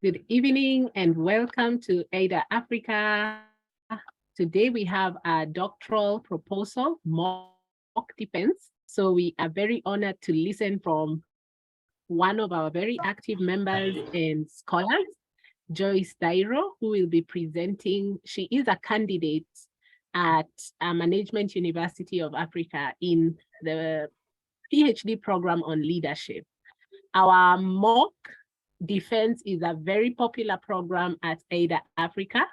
Good evening and welcome to AIDA Africa. Today we have a doctoral proposal, mock defense. So we are very honored to listen from one of our very active members and scholars, Joyce Thairu, who will be presenting. She is a candidate at Management University of Africa in the PhD program on leadership. Our mock defense is a very popular program at AIDA Africa.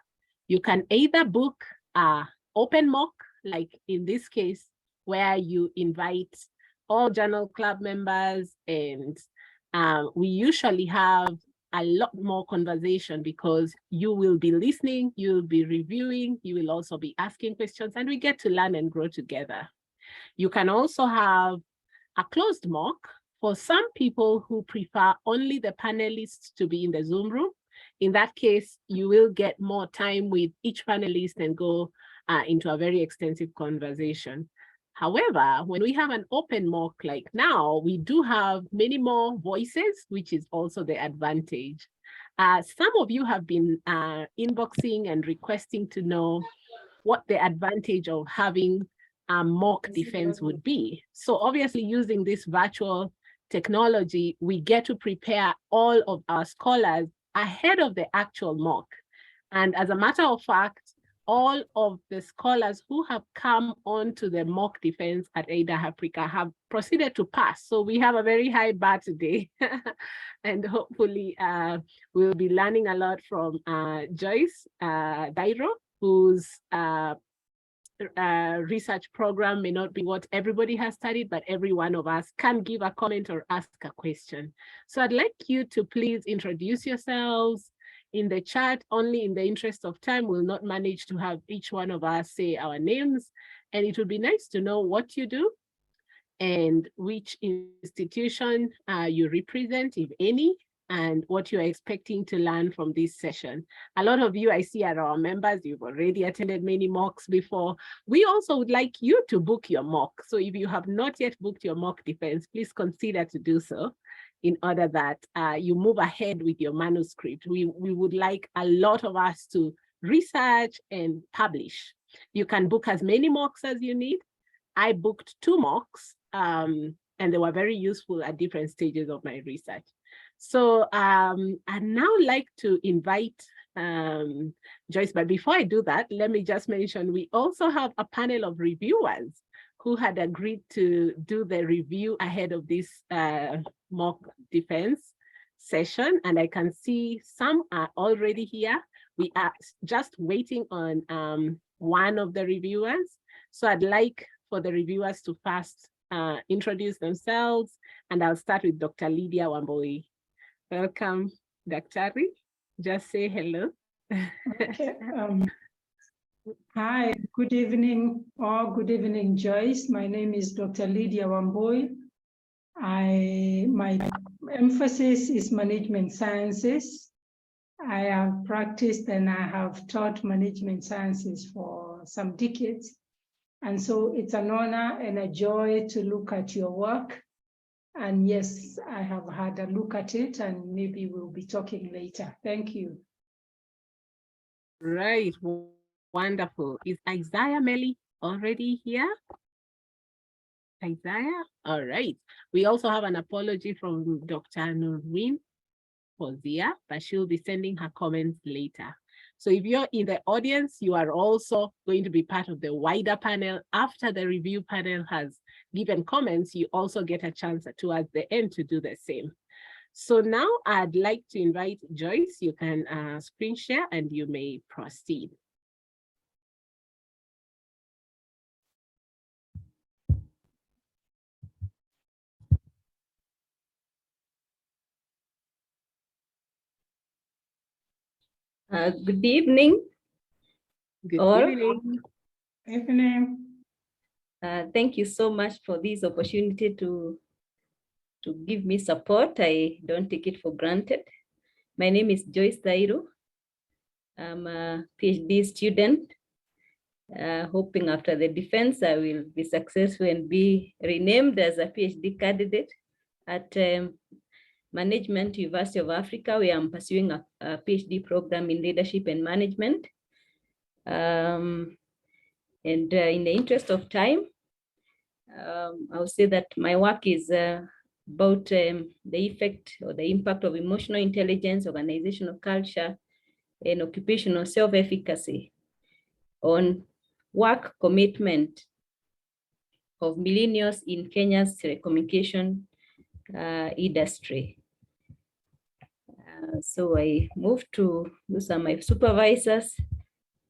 You can either book an open mock, like in this case, where you invite all journal club members, and we usually have a lot more conversation because you will be listening, you'll be reviewing, you will also be asking questions, and we get to learn and grow together. You can also have a closed mock for some people who prefer only the panelists to be in the Zoom room. In that case, you will get more time with each panelist and go into a very extensive conversation. However, when we have an open mock like now, we do have many more voices, which is also the advantage. Some of you have been inboxing and requesting to know what the advantage of having a mock defense would be. So obviously using this virtual technology, we get to prepare all of our scholars ahead of the actual mock. And as a matter of fact, all of the scholars who have come onto the mock defense at AIDA Africa have proceeded to pass. So we have a very high bar today. And hopefully we'll be learning a lot from Joyce Thairu, whose research program may not be what everybody has studied, but every one of us can give a comment or ask a question. So I'd like you to please introduce yourselves in the chat. Only in the interest of time, we'll not manage to have each one of us say our names. And it would be nice to know what you do and which institution you represent, if any, and what you're expecting to learn from this session. A lot of you I see are our members. You've already attended many mocks before. We also would like you to book your mock. So if you have not yet booked your mock defense, please consider to do so in order that you move ahead with your manuscript. We would like a lot of us to research and publish. You can book as many mocks as you need. I booked 2 mocks and they were very useful at different stages of my research. So I'd now like to invite Joyce, but before I do that, let me just mention, we also have a panel of reviewers who had agreed to do the review ahead of this mock defense session. And I can see some are already here. We are just waiting on one of the reviewers. So I'd like for the reviewers to first introduce themselves, and I'll start with Dr. Lydia Wambui. Welcome, Dr. Just say hello. Okay. Hi, good evening, or good evening, Joyce. My name is Dr. Lydia Wambui. My emphasis is management sciences. I have practiced and I have taught management sciences for some decades. And so it's an honor and a joy to look at your work. And yes, I have had a look at it, and maybe we'll be talking later. Thank you. Right, wonderful. Is Isaiah Melly already here? Isaiah? All right. We also have an apology from Dr. Noreen Hosea, but she'll be sending her comments later. So if you're in the audience, you are also going to be part of the wider panel. After the review panel has given comments, you also get a chance towards the end to do the same. So now I'd like to invite Joyce. You can screen share and you may proceed. Good evening. Good evening. Evening. Thank you so much for this opportunity to give me support. I don't take it for granted. My name is Joyce Thairu. I'm a PhD student, hoping after the defense I will be successful and be renamed as a PhD candidate at Management, University of Africa, where I'm pursuing a PhD program in leadership and management. And in the interest of time, I would say that my work is about the effect or the impact of emotional intelligence, organizational culture, and occupational self-efficacy on work commitment of millennials in Kenya's telecommunication industry. So I move to, those are my supervisors,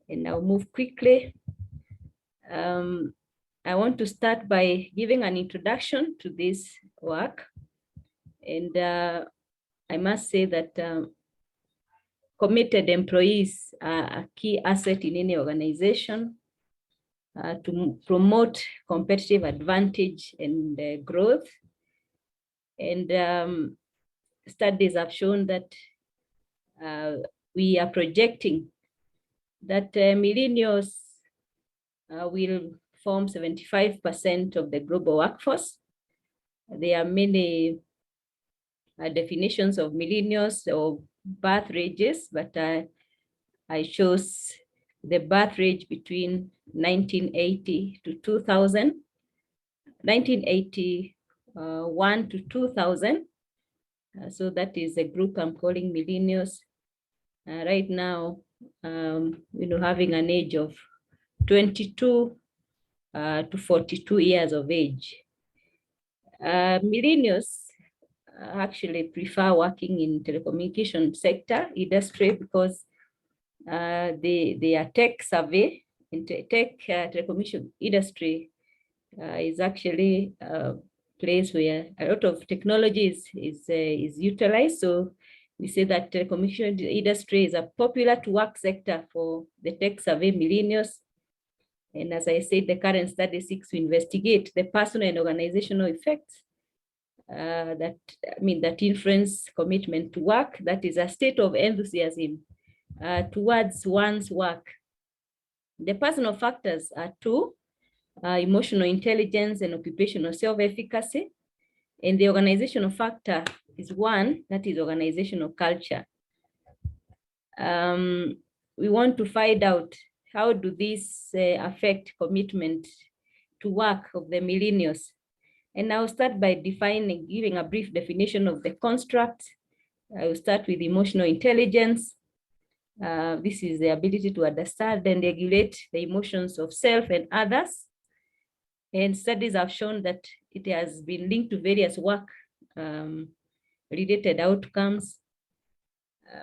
and I'll move quickly. I want to start by giving an introduction to this work. And I must say that committed employees are a key asset in any organization to promote competitive advantage and growth. And studies have shown that we are projecting that millennials will form 75% of the global workforce. There are many definitions of millennials or birth ranges, but I chose the birth range between 1980 to 2000, 1981 to 2000. So that is a group I'm calling millennials. Right now, having an age of 22 to 42 years of age. Millennials actually prefer working in telecommunication sector industry because they are tech savvy. In tech telecommunication industry is actually a place where a lot of technology is utilized. So we say that telecommunication industry is a popular to work sector for the tech savvy millennials. And as I said, the current study seeks to investigate the personal and organizational effects that influence commitment to work. That is a state of enthusiasm towards one's work. The personal factors are two, emotional intelligence and occupational self-efficacy. And the organizational factor is one, that is organizational culture. We want to find out how do these affect commitment to work of the millennials. And I'll start by giving a brief definition of the construct. I will start with emotional intelligence. This is the ability to understand and regulate the emotions of self and others. And studies have shown that it has been linked to various work related outcomes.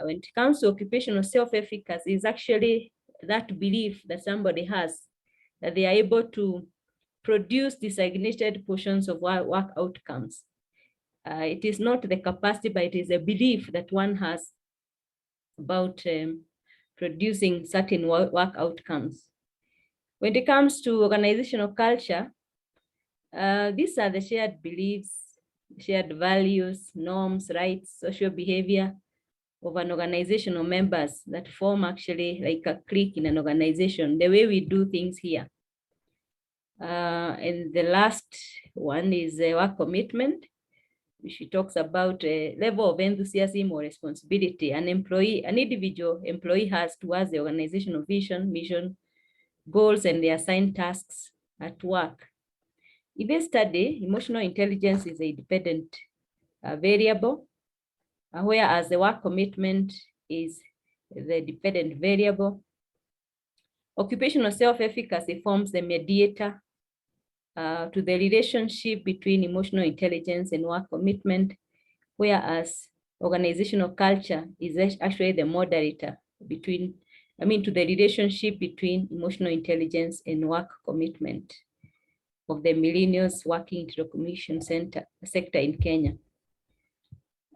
When it comes to occupational self-efficacy, is actually that belief that somebody has that they are able to produce designated portions of work outcomes. It is not the capacity, but it is a belief that one has about producing certain work outcomes. When it comes to organizational culture, these are the shared beliefs, shared values, norms, rights, social behavior of an organizational members that form actually like a clique in an organization, the way we do things here. And the last one is work commitment, which talks about a level of enthusiasm or responsibility an individual employee has towards the organizational vision, mission, goals, and the assigned tasks at work. In this study, emotional intelligence is a dependent variable, whereas the work commitment is the dependent variable. Occupational self-efficacy forms the mediator to the relationship between emotional intelligence and work commitment, whereas organizational culture is actually the moderator to the relationship between emotional intelligence and work commitment of the millennials working in the telecommunication sector in Kenya.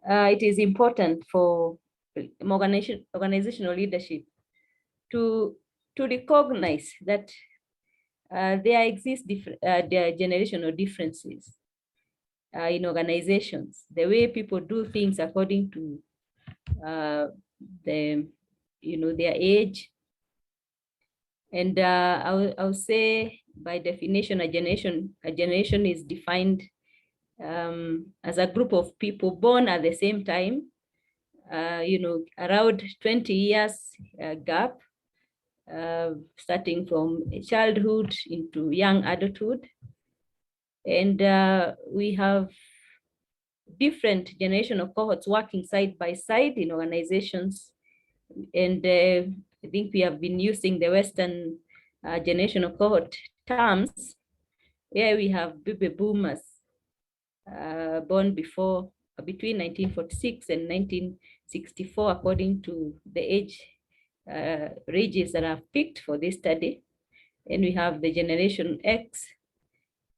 It is important for organizational leadership to recognize that there exist generational differences in organizations, the way people do things according to their age. And I'll say by definition, a generation is defined as a group of people born at the same time, around 20 years gap, starting from childhood into young adulthood. And we have different generational cohorts working side by side in organizations. And I think we have been using the Western generational cohort terms, where we have baby boomers born between 1946 and 1964, according to the age ranges that are picked for this study. And we have the Generation X,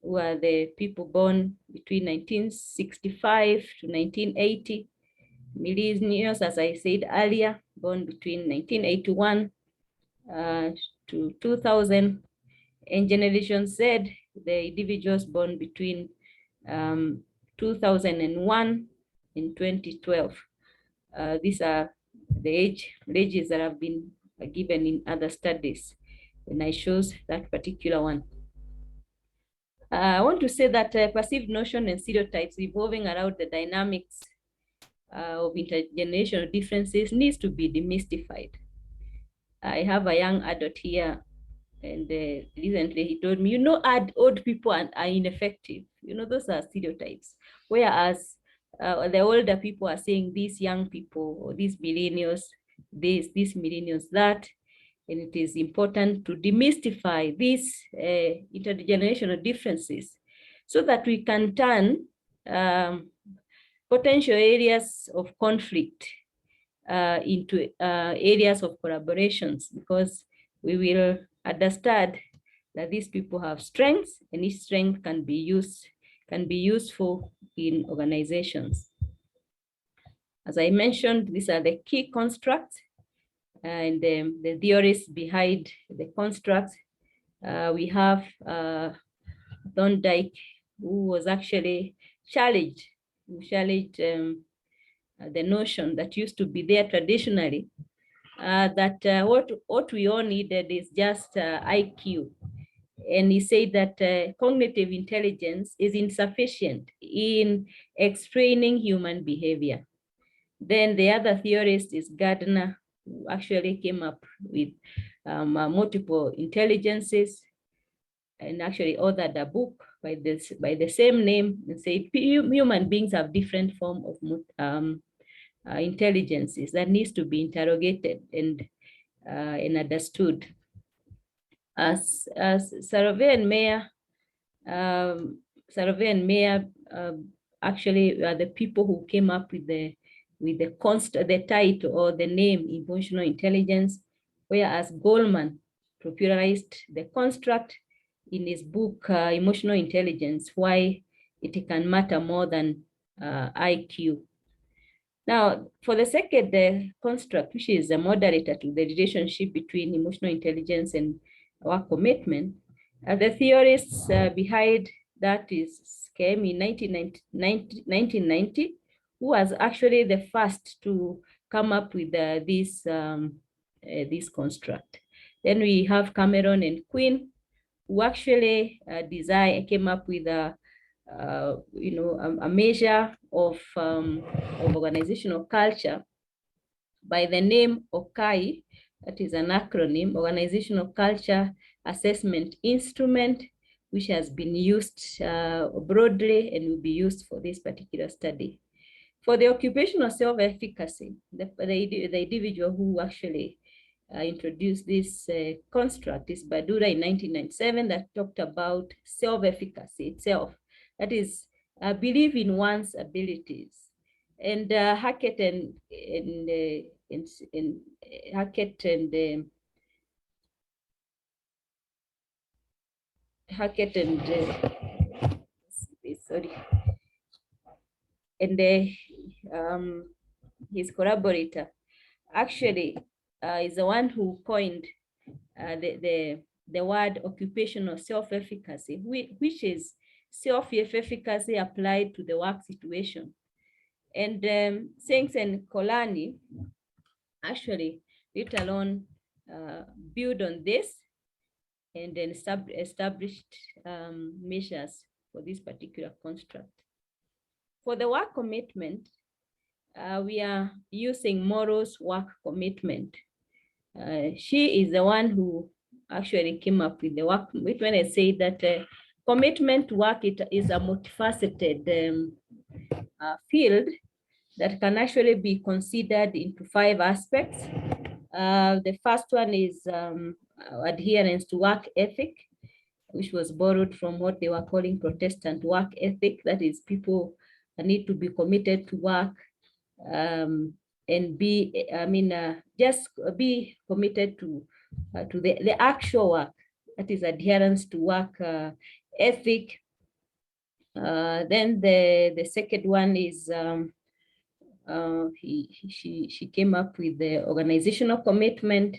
who are the people born between 1965 to 1980. Millennials, as I said earlier, born between 1981 to 2000. And Generation Z, the individuals born between 2001 and 2012. These are the ages that have been given in other studies, and I chose that particular one. I want to say that perceived notion and stereotypes revolving around the dynamics of intergenerational differences needs to be demystified. I have a young adult here, and recently he told me, old people are ineffective. Those are stereotypes. Whereas the older people are saying these young people or these millennials, these millennials, that. And it is important to demystify these intergenerational differences so that we can turn potential areas of conflict into areas of collaborations, because we will understand that these people have strengths, and each strength can be useful in organizations. As I mentioned, these are the key constructs and the theories behind the constructs. We have Thorndike, who was actually challenged the notion that used to be there traditionally, that what we all needed is just IQ. And he said that cognitive intelligence is insufficient in explaining human behavior. Then the other theorist is Gardner, who actually came up with multiple intelligences, and actually authored a book by the same name, and said human beings have different form of intelligences that needs to be interrogated and understood. As Sarovey and Meyer actually are the people who came up with the title or the name emotional intelligence, whereas Goldman popularized the construct in his book Emotional Intelligence: Why It Can Matter More Than IQ. Now, for the second construct, which is a moderator to the relationship between emotional intelligence and our commitment, the theorists behind that came in 1990, who was actually the first to come up with this construct. Then we have Cameron and Quinn, who actually came up with a measure of organizational culture by the name OCAI. That is an acronym, Organizational Culture Assessment Instrument, which has been used broadly and will be used for this particular study. For the occupational self-efficacy, the individual who actually introduced this construct is Badura in 1997, that talked about self-efficacy itself. That is, believe in one's abilities. And Hackett and his collaborator actually is the one who coined the word occupational self-efficacy, which is self-efficacy applied to the work situation. And Sengs and Kolani actually later on build on this and then established measures for this particular construct. For the work commitment, we are using Moro's work commitment. She is the one who actually came up with the work commitment and said that commitment to work is a multifaceted field that can actually be considered into 5 aspects. The first one is adherence to work ethic, which was borrowed from what they were calling Protestant work ethic. That is, people need to be committed to work and be, just be committed to the actual work. That is adherence to work ethic. Then the second one is she came up with the organizational commitment,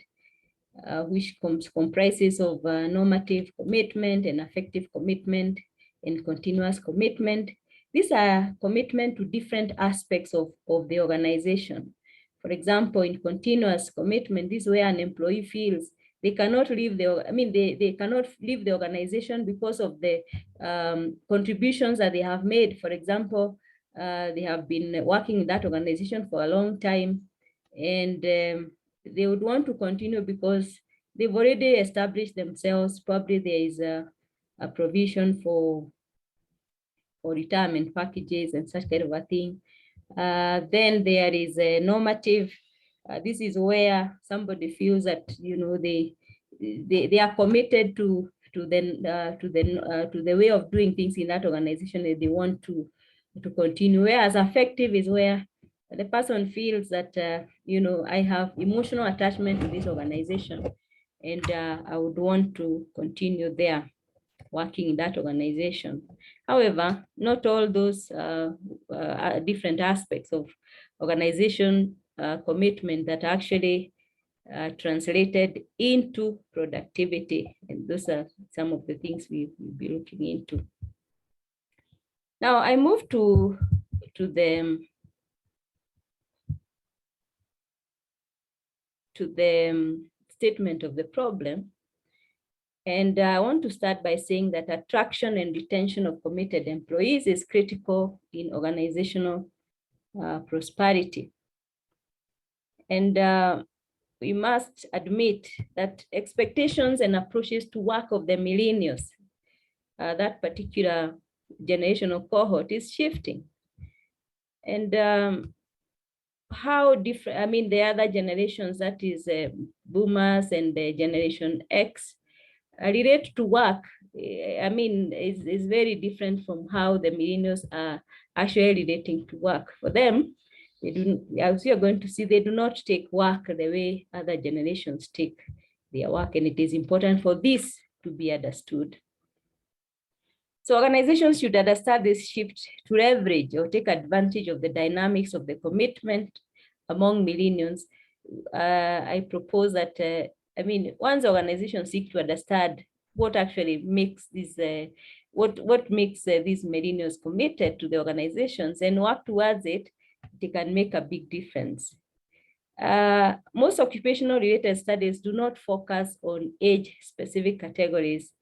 which comprises of normative commitment and affective commitment and continuous commitment. These are commitment to different aspects of the organization. For example, in continuous commitment, this is where an employee feels they cannot leave they cannot leave the organization because of the contributions that they have made. For example, they have been working in that organization for a long time, and they would want to continue because they've already established themselves. Probably there is a provision for retirement packages and such kind of a thing. Then there is a normative. This is where somebody feels that, you know, they are committed to the way of doing things in that organization, and they want to continue. Whereas affective is where the person feels that, you know, I have emotional attachment to this organization, and I would want to continue there, working in that organization. However, not all those different aspects of organization commitment that actually translated into productivity. And those are some of the things we'll be looking into. Now I move to the statement of the problem. And I want to start by saying that attraction and retention of committed employees is critical in organizational prosperity. And we must admit that expectations and approaches to work of the millennials, that particular generational cohort, is shifting. And how different, I mean, the other generations, that is boomers and the generation X, relate to work, I mean, is very different from how the millennials are actually relating to work. For them, they do, as you are going to see, they do not take work the way other generations take their work, and it is important for this to be understood. So organizations should understand this shift to leverage or take advantage of the dynamics of the commitment among millennials. I propose that, I mean, once organizations seek to understand what actually makes these, what makes these millennials committed to the organizations and work towards it, they can make a big difference. Most occupational related studies do not focus on age-specific categories.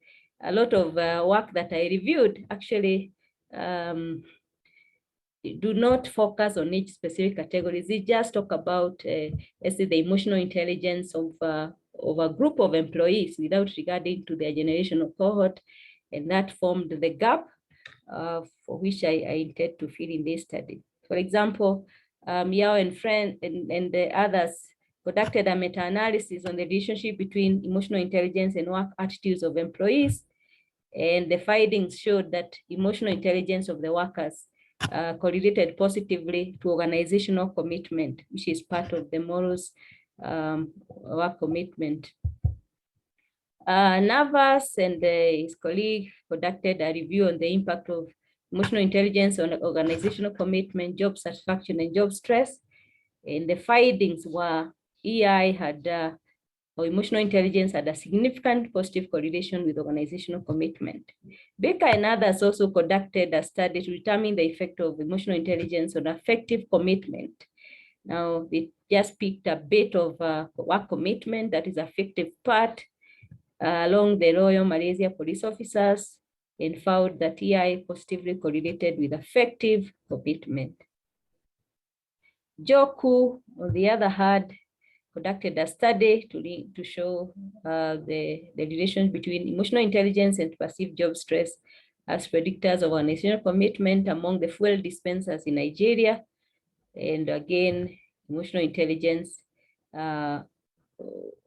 A lot of work that I reviewed actually do not focus on each specific categories. They just talk about, let's say, the emotional intelligence of a group of employees without regarding to their generational cohort, and that formed the gap for which I intend to fill in this study. For example, Yao and Friend and the others conducted a meta-analysis on the relationship between emotional intelligence and work attitudes of employees, and the findings showed that emotional intelligence of the workers correlated positively to organizational commitment, which is part of the Moro's work commitment. Navas and his colleague conducted a review on the impact of emotional intelligence on organizational commitment, job satisfaction, and job stress. And the findings were EI had, or emotional intelligence had a significant positive correlation with organizational commitment. Baker and others also conducted a study to determine the effect of emotional intelligence on affective commitment. Now, they just picked a bit of work commitment, that is affective part, along the Royal Malaysia police officers, and found that EI positively correlated with effective commitment. Joku, on the other hand, conducted a study to show the relation between emotional intelligence and perceived job stress as predictors of organizational commitment among the fuel dispensers in Nigeria. And again, emotional intelligence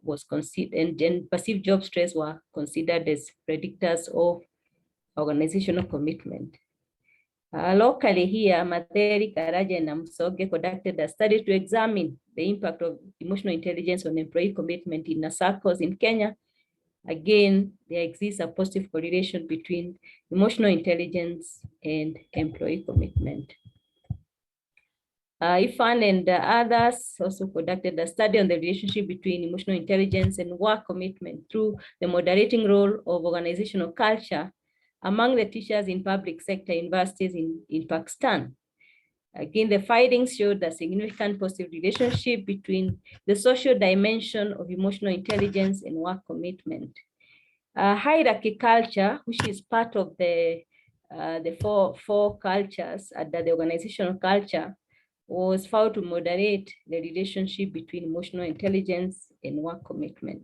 was considered, and then perceived job stress were considered as predictors of organizational commitment. Locally here, Matheri, Karaja, and Amsoge conducted a study to examine the impact of emotional intelligence on employee commitment in circles in Kenya. Again, there exists a positive correlation between emotional intelligence and employee commitment. Ifan and others also conducted a study on the relationship between emotional intelligence and work commitment through the moderating role of organizational culture among the teachers in public sector universities in Pakistan. Again, the findings showed a significant positive relationship between the social dimension of emotional intelligence and work commitment. Hierarchy culture, which is part of the four cultures under the organizational culture, was found to moderate the relationship between emotional intelligence and work commitment.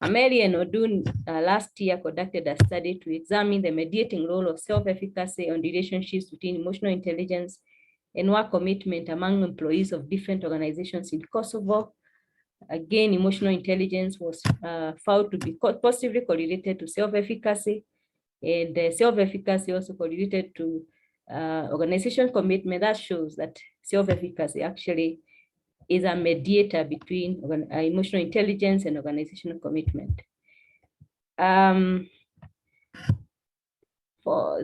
Ameli and Odun last year conducted a study to examine the mediating role of self-efficacy on relationships between emotional intelligence and work commitment among employees of different organizations in Kosovo. Again, emotional intelligence was found to be positively correlated to self-efficacy, and self-efficacy also correlated to organization commitment. That shows that self-efficacy actually is a mediator between emotional intelligence and organizational commitment.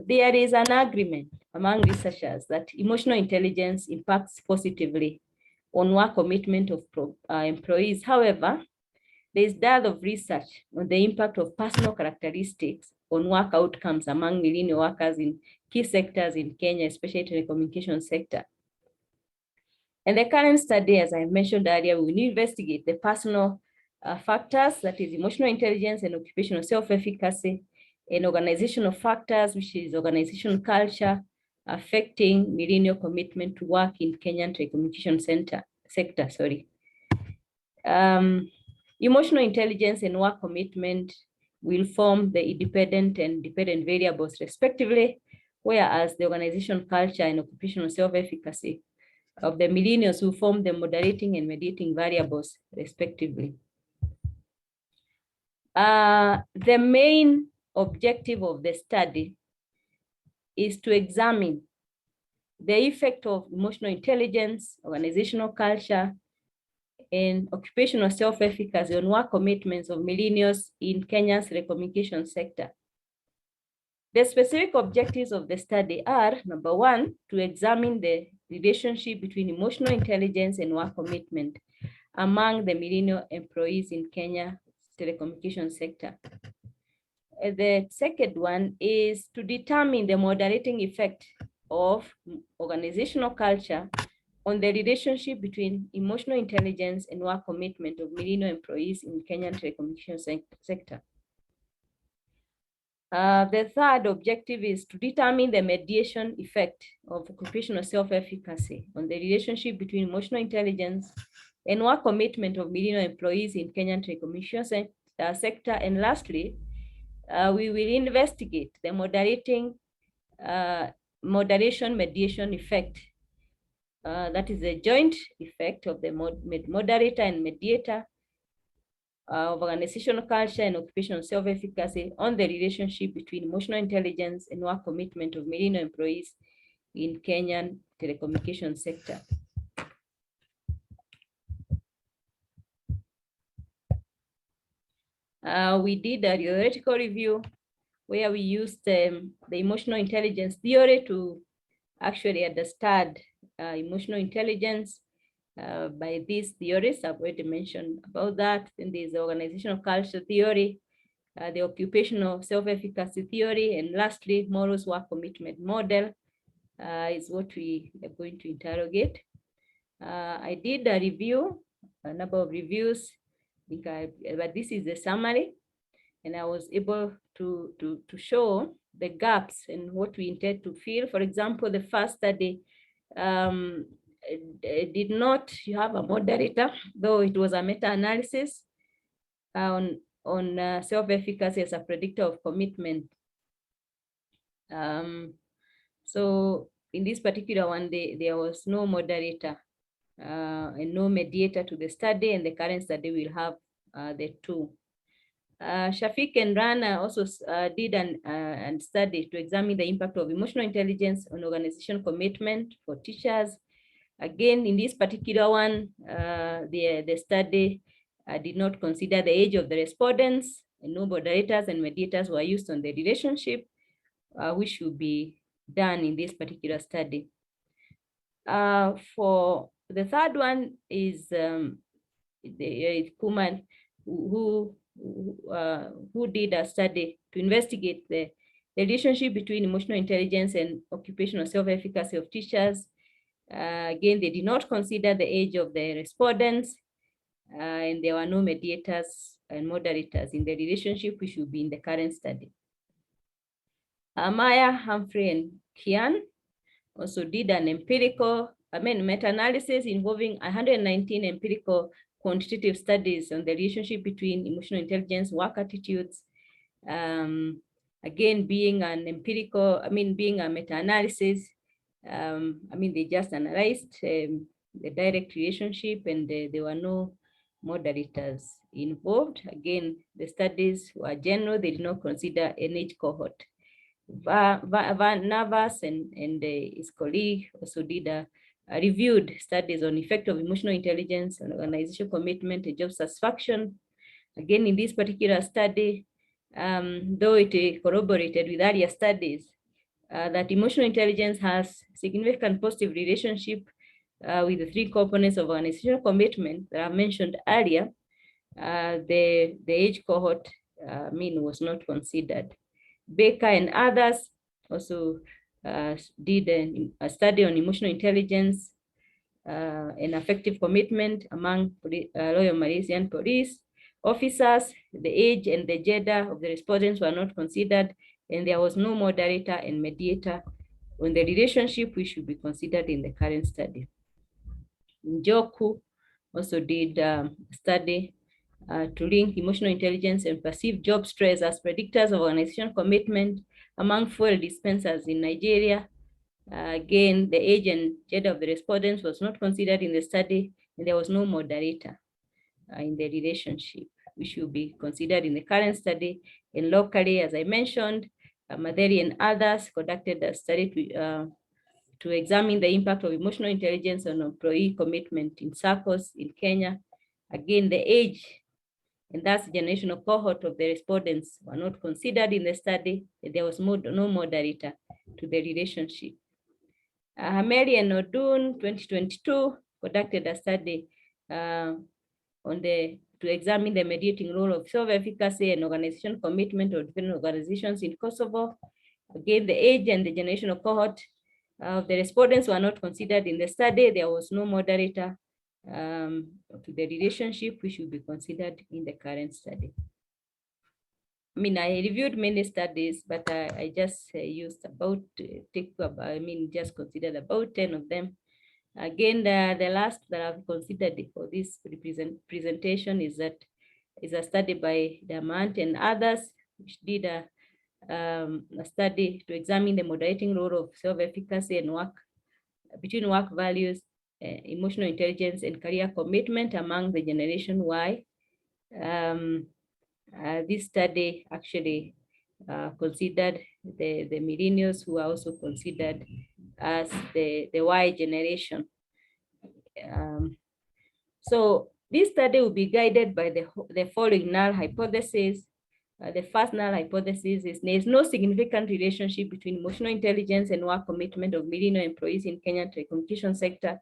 There is an agreement among researchers that emotional intelligence impacts positively on work commitment of employees. However, there is dearth of research on the impact of personal characteristics on work outcomes among millennial workers in key sectors in Kenya, especially in the telecommunications sector. And the current study, as I mentioned earlier, will investigate the personal factors, that is emotional intelligence and occupational self-efficacy, and organizational factors, which is organizational culture, affecting millennial commitment to work in Kenyan telecommunication sector. Emotional intelligence and work commitment will form the independent and dependent variables respectively, whereas the organizational culture and occupational self-efficacy of the millennials who form the moderating and mediating variables respectively. The main objective of the study is to examine the effect of emotional intelligence, organizational culture, and occupational self-efficacy on work commitments of millennials in Kenya's telecommunications sector. The specific objectives of the study are, number one, to examine the relationship between emotional intelligence and work commitment among the millennial employees in Kenya telecommunications sector. The second one is to determine the moderating effect of organizational culture on the relationship between emotional intelligence and work commitment of millennial employees in Kenyan telecommunications sector. The third objective is to determine the mediation effect of occupational self-efficacy on the relationship between emotional intelligence and work commitment of millennial employees in Kenyan telecommunications sector. And lastly, we will investigate the moderation mediation effect. That is a joint effect of the moderator and mediator of organizational culture and occupational self-efficacy on the relationship between emotional intelligence and work commitment of millennial employees in Kenyan telecommunications sector. We did a theoretical review where we used the emotional intelligence theory to actually understand emotional intelligence. By these theories, I've already mentioned about that. Then there's the organizational culture theory, the occupational self-efficacy theory, and lastly, morals work commitment model is what we are going to interrogate. I did a review, a number of reviews, but this is the summary, and I was able to show the gaps in what we intend to fill. For example, the first study did not have a moderator, though it was a meta-analysis on self-efficacy as a predictor of commitment. So in this particular one, there was no moderator and no mediator to the study, and the current study will have the two. Shafiq and Rana also did an study to examine the impact of emotional intelligence on organization commitment for teachers. Again, in this particular one, the study did not consider the age of the respondents, and no moderators and mediators were used on the relationship, which should be done in this particular study. For the third one is Kuman, who did a study to investigate the relationship between emotional intelligence and occupational self-efficacy of teachers. Again, they did not consider the age of the respondents, and there were no mediators and moderators in the relationship, which should be in the current study. Maya, Humphrey, and Kian also did an meta-analysis involving 119 empirical quantitative studies on the relationship between emotional intelligence, work attitudes. Again, being a meta-analysis, they just analyzed the direct relationship, and there were no moderators involved. Again, the studies were general, they did not consider an age cohort. Van Navas and his colleague also did reviewed studies on effect of emotional intelligence on organizational commitment and job satisfaction. Again, in this particular study, though it corroborated with earlier studies that emotional intelligence has significant positive relationship with the three components of organizational commitment that I mentioned earlier, the age cohort was not considered. Baker and others also did a study on emotional intelligence and effective commitment among Royal Malaysian police officers. The age and the gender of the respondents were not considered, and there was no moderator and mediator on the relationship, which should be considered in the current study. Njoku also did a study to link emotional intelligence and perceived job stress as predictors of organizational commitment among fuel dispensers in Nigeria. Again, the age and gender of the respondents was not considered in the study, and there was no moderator in the relationship, which should be considered in the current study. And locally, as I mentioned, Maderi and others conducted a study to examine the impact of emotional intelligence on employee commitment in SACCOs in Kenya. Again, the age and thus generational cohort of the respondents were not considered in the study. There was no moderator to the relationship. Hameri and Odun, 2022, conducted a study to examine the mediating role of self-efficacy and organization commitment of different organizations in Kosovo. Again, the age and the generational cohort of the respondents were not considered in the study. There was no moderator to the relationship, which should be considered in the current study. I reviewed many studies, but I just used just considered about 10 of them. Again, the last that I've considered for this presentation is a study by Damant and others, which did a study to examine the moderating role of self-efficacy and between work values, emotional intelligence, and career commitment among the Generation Y. This study actually considered the millennials, who are also considered as the Y generation. So this study will be guided by the following null hypotheses. The first null hypothesis is there is no significant relationship between emotional intelligence and work commitment of millennial employees in Kenyan telecommunication sector.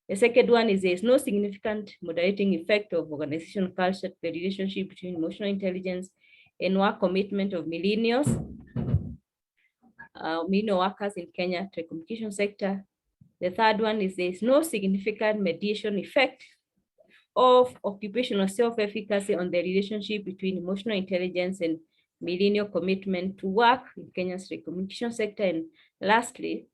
The second one is there is no significant moderating effect of organizational culture to the relationship between emotional intelligence and work commitment of millennial workers in Kenya telecommunication sector. The third one is there is no significant mediation effect of occupational self-efficacy on the relationship between emotional intelligence and millennial commitment to work in Kenya's telecommunication sector. And lastly,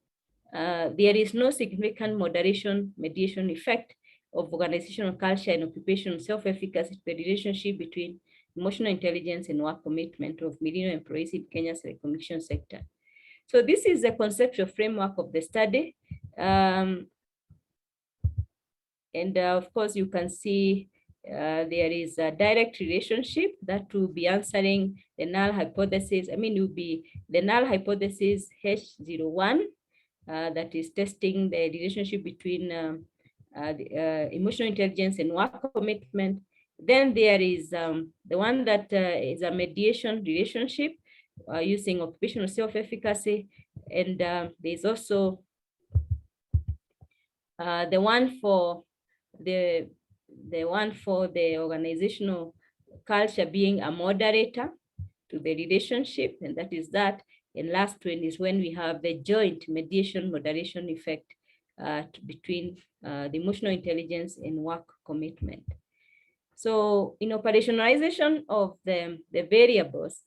there is no significant mediation effect of organizational culture and occupational self-efficacy to the relationship between emotional intelligence and work commitment of millennial employees in Kenya's telecommunication sector. So this is the conceptual framework of the study. And of course, you can see there is a direct relationship that will be answering the null hypothesis. I mean, it will be the null hypothesis H01 that is testing the relationship between emotional intelligence and work commitment. Then there is the one that is a mediation relationship using occupational self-efficacy. And there's also the one for the organizational culture being a moderator to the relationship, and that is that. And last one is when we have the joint mediation moderation effect between the emotional intelligence and work commitment. So in operationalization of the variables,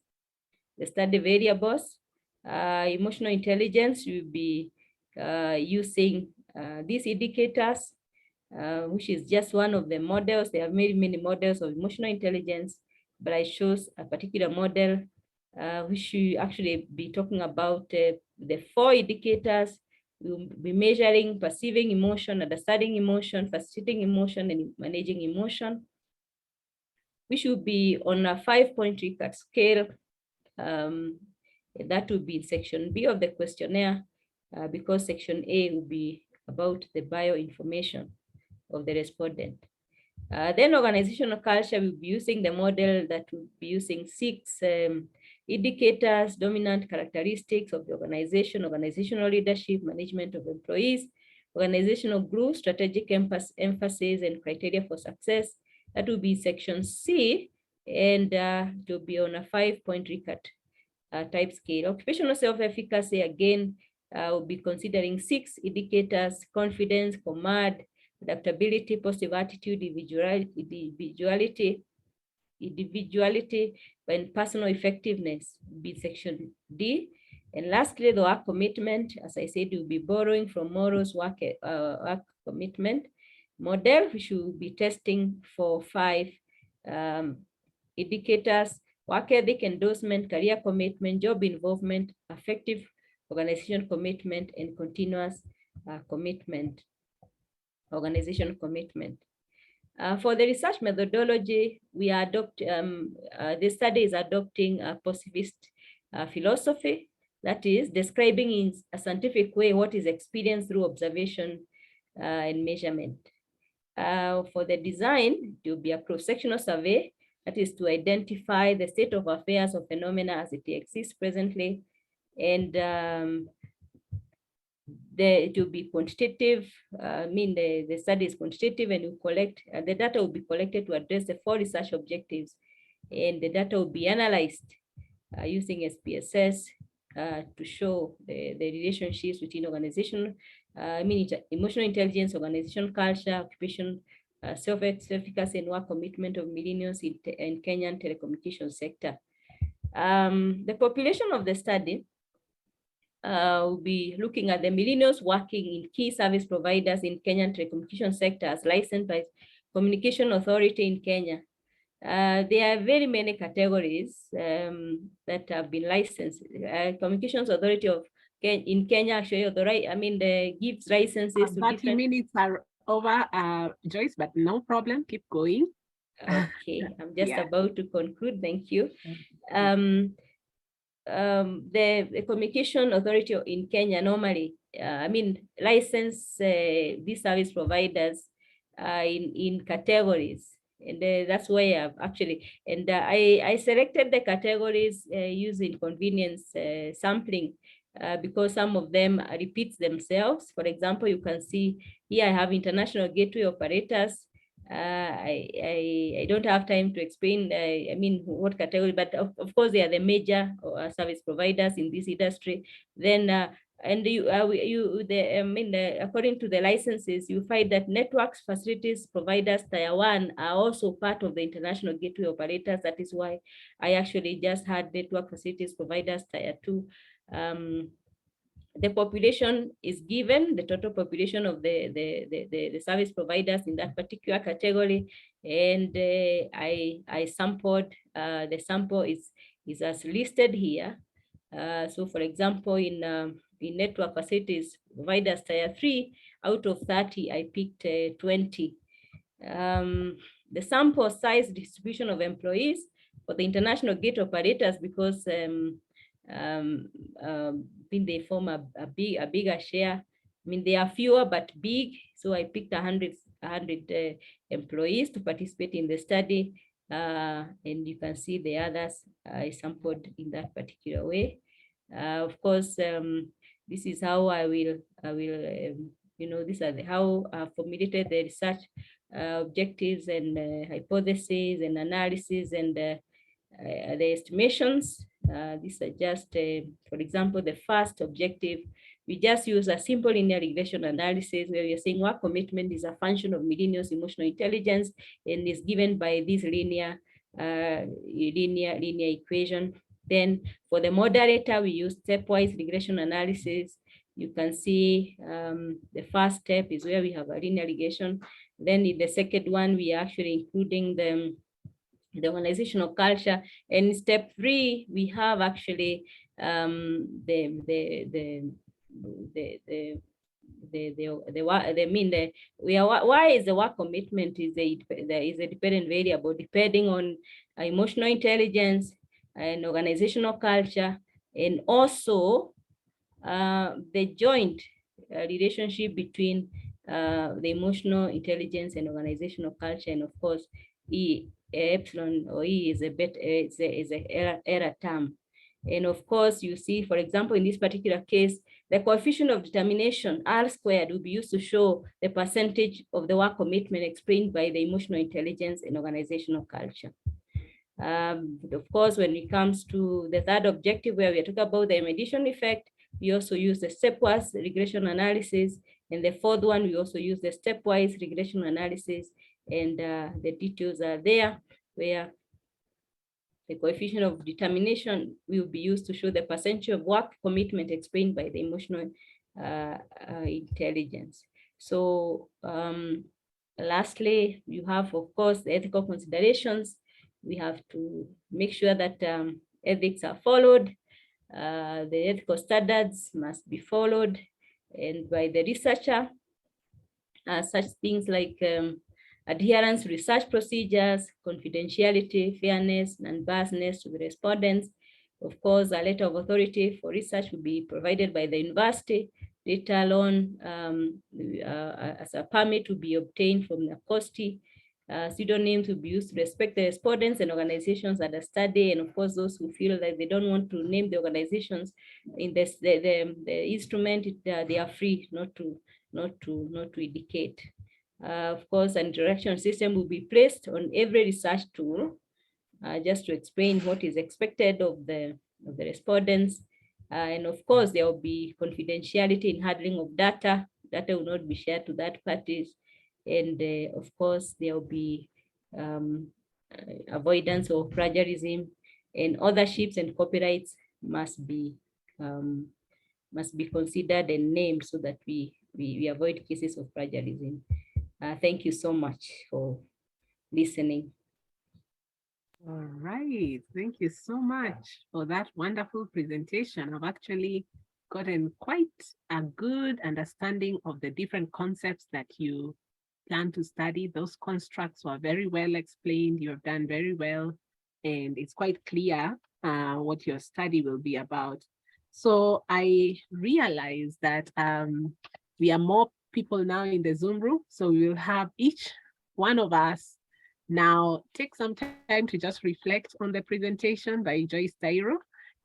the study variables, emotional intelligence will be using these indicators, which is just one of the models. There are many models of emotional intelligence, but I chose a particular model which will actually be talking about the 4 indicators. We'll be measuring perceiving emotion, understanding emotion, facilitating emotion, and managing emotion, which will be on a 5-point Richter scale. That will be in section B of the questionnaire, because section A will be about the bioinformation of the respondent. Then organizational culture will be using the model that will be using 6 indicators: dominant characteristics of the organization, organizational leadership, management of employees, organizational growth, strategic emphasis, and criteria for success. That will be section C, and it will be on a 5-point Richter type scale. Occupational self-efficacy, again, will be considering 6 indicators: confidence, command, adaptability, positive attitude, individuality, and personal effectiveness, be section D. And lastly, the work commitment, as I said, will be borrowing from Morrow's work commitment model, which will be testing for 5 indicators: work ethic, endorsement, career commitment, job involvement, effective organization commitment, and continuous commitment, organization commitment. For the research methodology, we adopt, the study is adopting a positivist philosophy, that is describing in a scientific way what is experienced through observation and measurement. For the design, it will be a cross-sectional survey, that is to identify the state of affairs of phenomena as it exists presently. And it will be quantitative. The study is quantitative, and you collect the data will be collected to address the 4 research objectives, and the data will be analyzed using SPSS to show the relationships between organizational, emotional intelligence, organizational culture, occupation, self-efficacy, and work commitment of millennials in Kenyan telecommunication sector. The population of the study will be looking at the millennials working in key service providers in Kenyan telecommunication sector as licensed by Communication Authority in Kenya. There are very many categories that have been licensed. Communications Authority of in Kenya actually gives licenses to 30 different. minutes are over, Joyce, but no problem. Keep going. Okay, I'm just about to conclude. Thank you. The Communication Authority in Kenya normally, license these service providers in categories. And that's why I've actually, and I selected the categories using convenience sampling because some of them repeats themselves. For example, you can see here I have international gateway operators. I don't have time to explain, what category, but of course they are the major service providers in this industry. Then And according to the licenses, you find that networks, facilities providers, Tier 1 are also part of the international gateway operators. That is why I actually just had network facilities providers, Tier 2. The population is given, the total population of the service providers in that particular category. And I sampled, the sample is as listed here. So for example, in network facilities providers Tier 3, out of 30, I picked 20. The sample size distribution of employees for the international gate operators, because they form a bigger share. I mean, they are fewer but big, so I picked 100 employees to participate in the study, and you can see the others I sampled in that particular way. Of course, this is how I will these are how I formulated the research objectives and hypotheses and analysis and the estimations. These are just, for example, the first objective. We just use a simple linear regression analysis where we are saying work commitment is a function of millennials' emotional intelligence and is given by this linear equation. Then for the moderator, we use stepwise regression analysis. You can see the first step is where we have a linear regression. Then in the second one, we are actually including the organizational culture. And step 3, we have actually why is the work commitment is a dependent variable depending on emotional intelligence and organizational culture, and also the joint relationship between the emotional intelligence and organizational culture. And of course, epsilon or E is a error term. And of course, you see, for example, in this particular case, the coefficient of determination, R squared, will be used to show the percentage of the work commitment explained by the emotional intelligence and organizational culture. Of course, when it comes to the third objective, where we are talking about the mediation effect, we also use the stepwise regression analysis. And the fourth one, we also use the stepwise regression analysis. And the details are there, where the coefficient of determination will be used to show the percentage of work commitment explained by the emotional intelligence. So lastly, you have, of course, the ethical considerations. We have to make sure that ethics are followed. The ethical standards must be followed, and by the researcher, such things like adherence to research procedures, confidentiality, fairness, and unbiasedness to the respondents. Of course, a letter of authority for research will be provided by the university. Data alone as a permit to be obtained from the COSTI. Pseudonyms will be used to respect the respondents and organizations at the study, and of course those who feel like they don't want to name the organizations in this the instrument, they are free not to indicate. Of course, an interaction system will be placed on every research tool, just to explain what is expected of the respondents. And of course, there will be confidentiality in handling of data. Data will not be shared to third parties. And of course, there will be avoidance of plagiarism, and ownerships and copyrights must be considered and named so that we avoid cases of plagiarism. Thank you so much for listening. All right. Thank you so much for that wonderful presentation. I've actually gotten quite a good understanding of the different concepts that you plan to study. Those constructs were very well explained. You have done very well, and it's quite clear what your study will be about. So I realized that we are more people now in the Zoom room, so we will have each one of us now take some time to just reflect on the presentation by Joyce Thairu,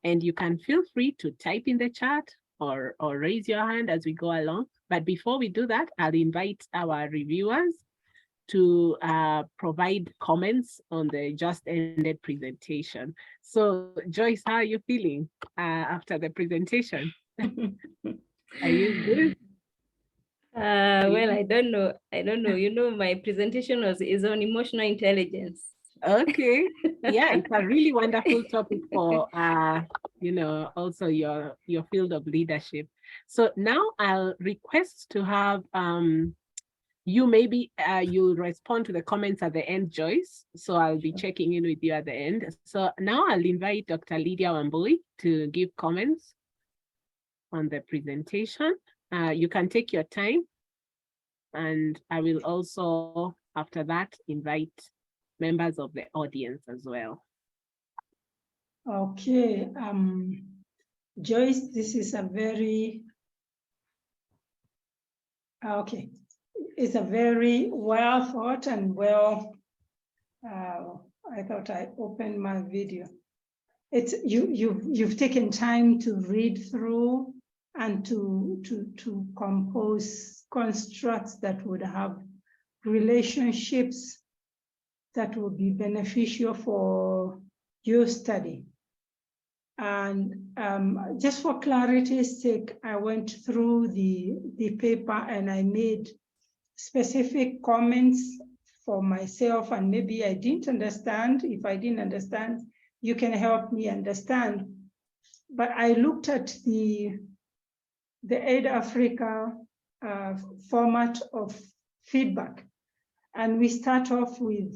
and you can feel free to type in the chat or raise your hand as we go along. But before we do that, I'll invite our reviewers to provide comments on the just ended presentation. So Joyce, how are you feeling after the presentation? Are you good? Well, I don't know. You know, my presentation is on emotional intelligence. Okay. Yeah, it's a really wonderful topic for also your field of leadership. So now I'll request to have you maybe you'll respond to the comments at the end, Joyce. So I'll be checking in with you at the end. So now I'll invite Dr. Lydia Wambui to give comments on the presentation. You can take your time, and I will also, after that, invite members of the audience as well. Okay, Joyce, this is a very, okay, it's a very well thought and well, I thought I opened my video. It's you've taken time to read through and to compose constructs that would have relationships that would be beneficial for your study. And just for clarity's sake, I went through the paper and I made specific comments for myself, and maybe I didn't understand. If I didn't understand, you can help me understand. But I looked at the Aid Africa format of feedback, and we start off with,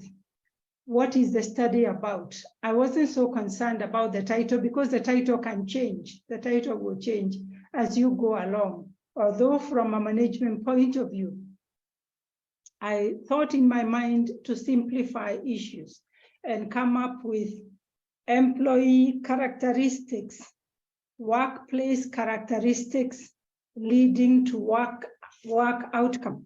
what is the study about? I wasn't so concerned about the title because the title can change. The title will change as you go along. Although from a management point of view, I thought in my mind to simplify issues and come up with employee characteristics, workplace characteristics leading to work outcome.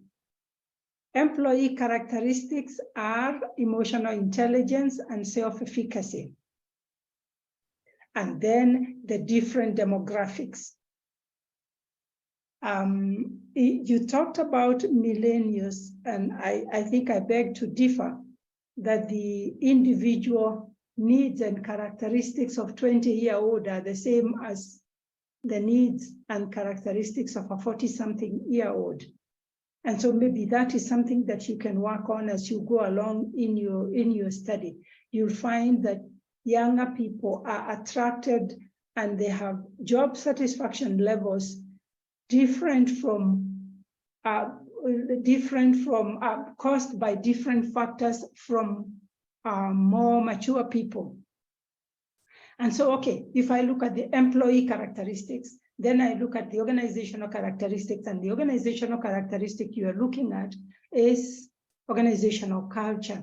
Employee characteristics are emotional intelligence and self-efficacy. And then the different demographics. You talked about millennials, and I think I beg to differ that the individual needs and characteristics of 20-year-old are the same as the needs and characteristics of a 40-something-year-old. And so maybe that is something that you can work on as you go along in your study. You'll find that younger people are attracted and they have job satisfaction levels different from caused by different factors from more mature people. And so, okay, if I look at the employee characteristics, then I look at the organizational characteristics, and the organizational characteristic you are looking at is organizational culture.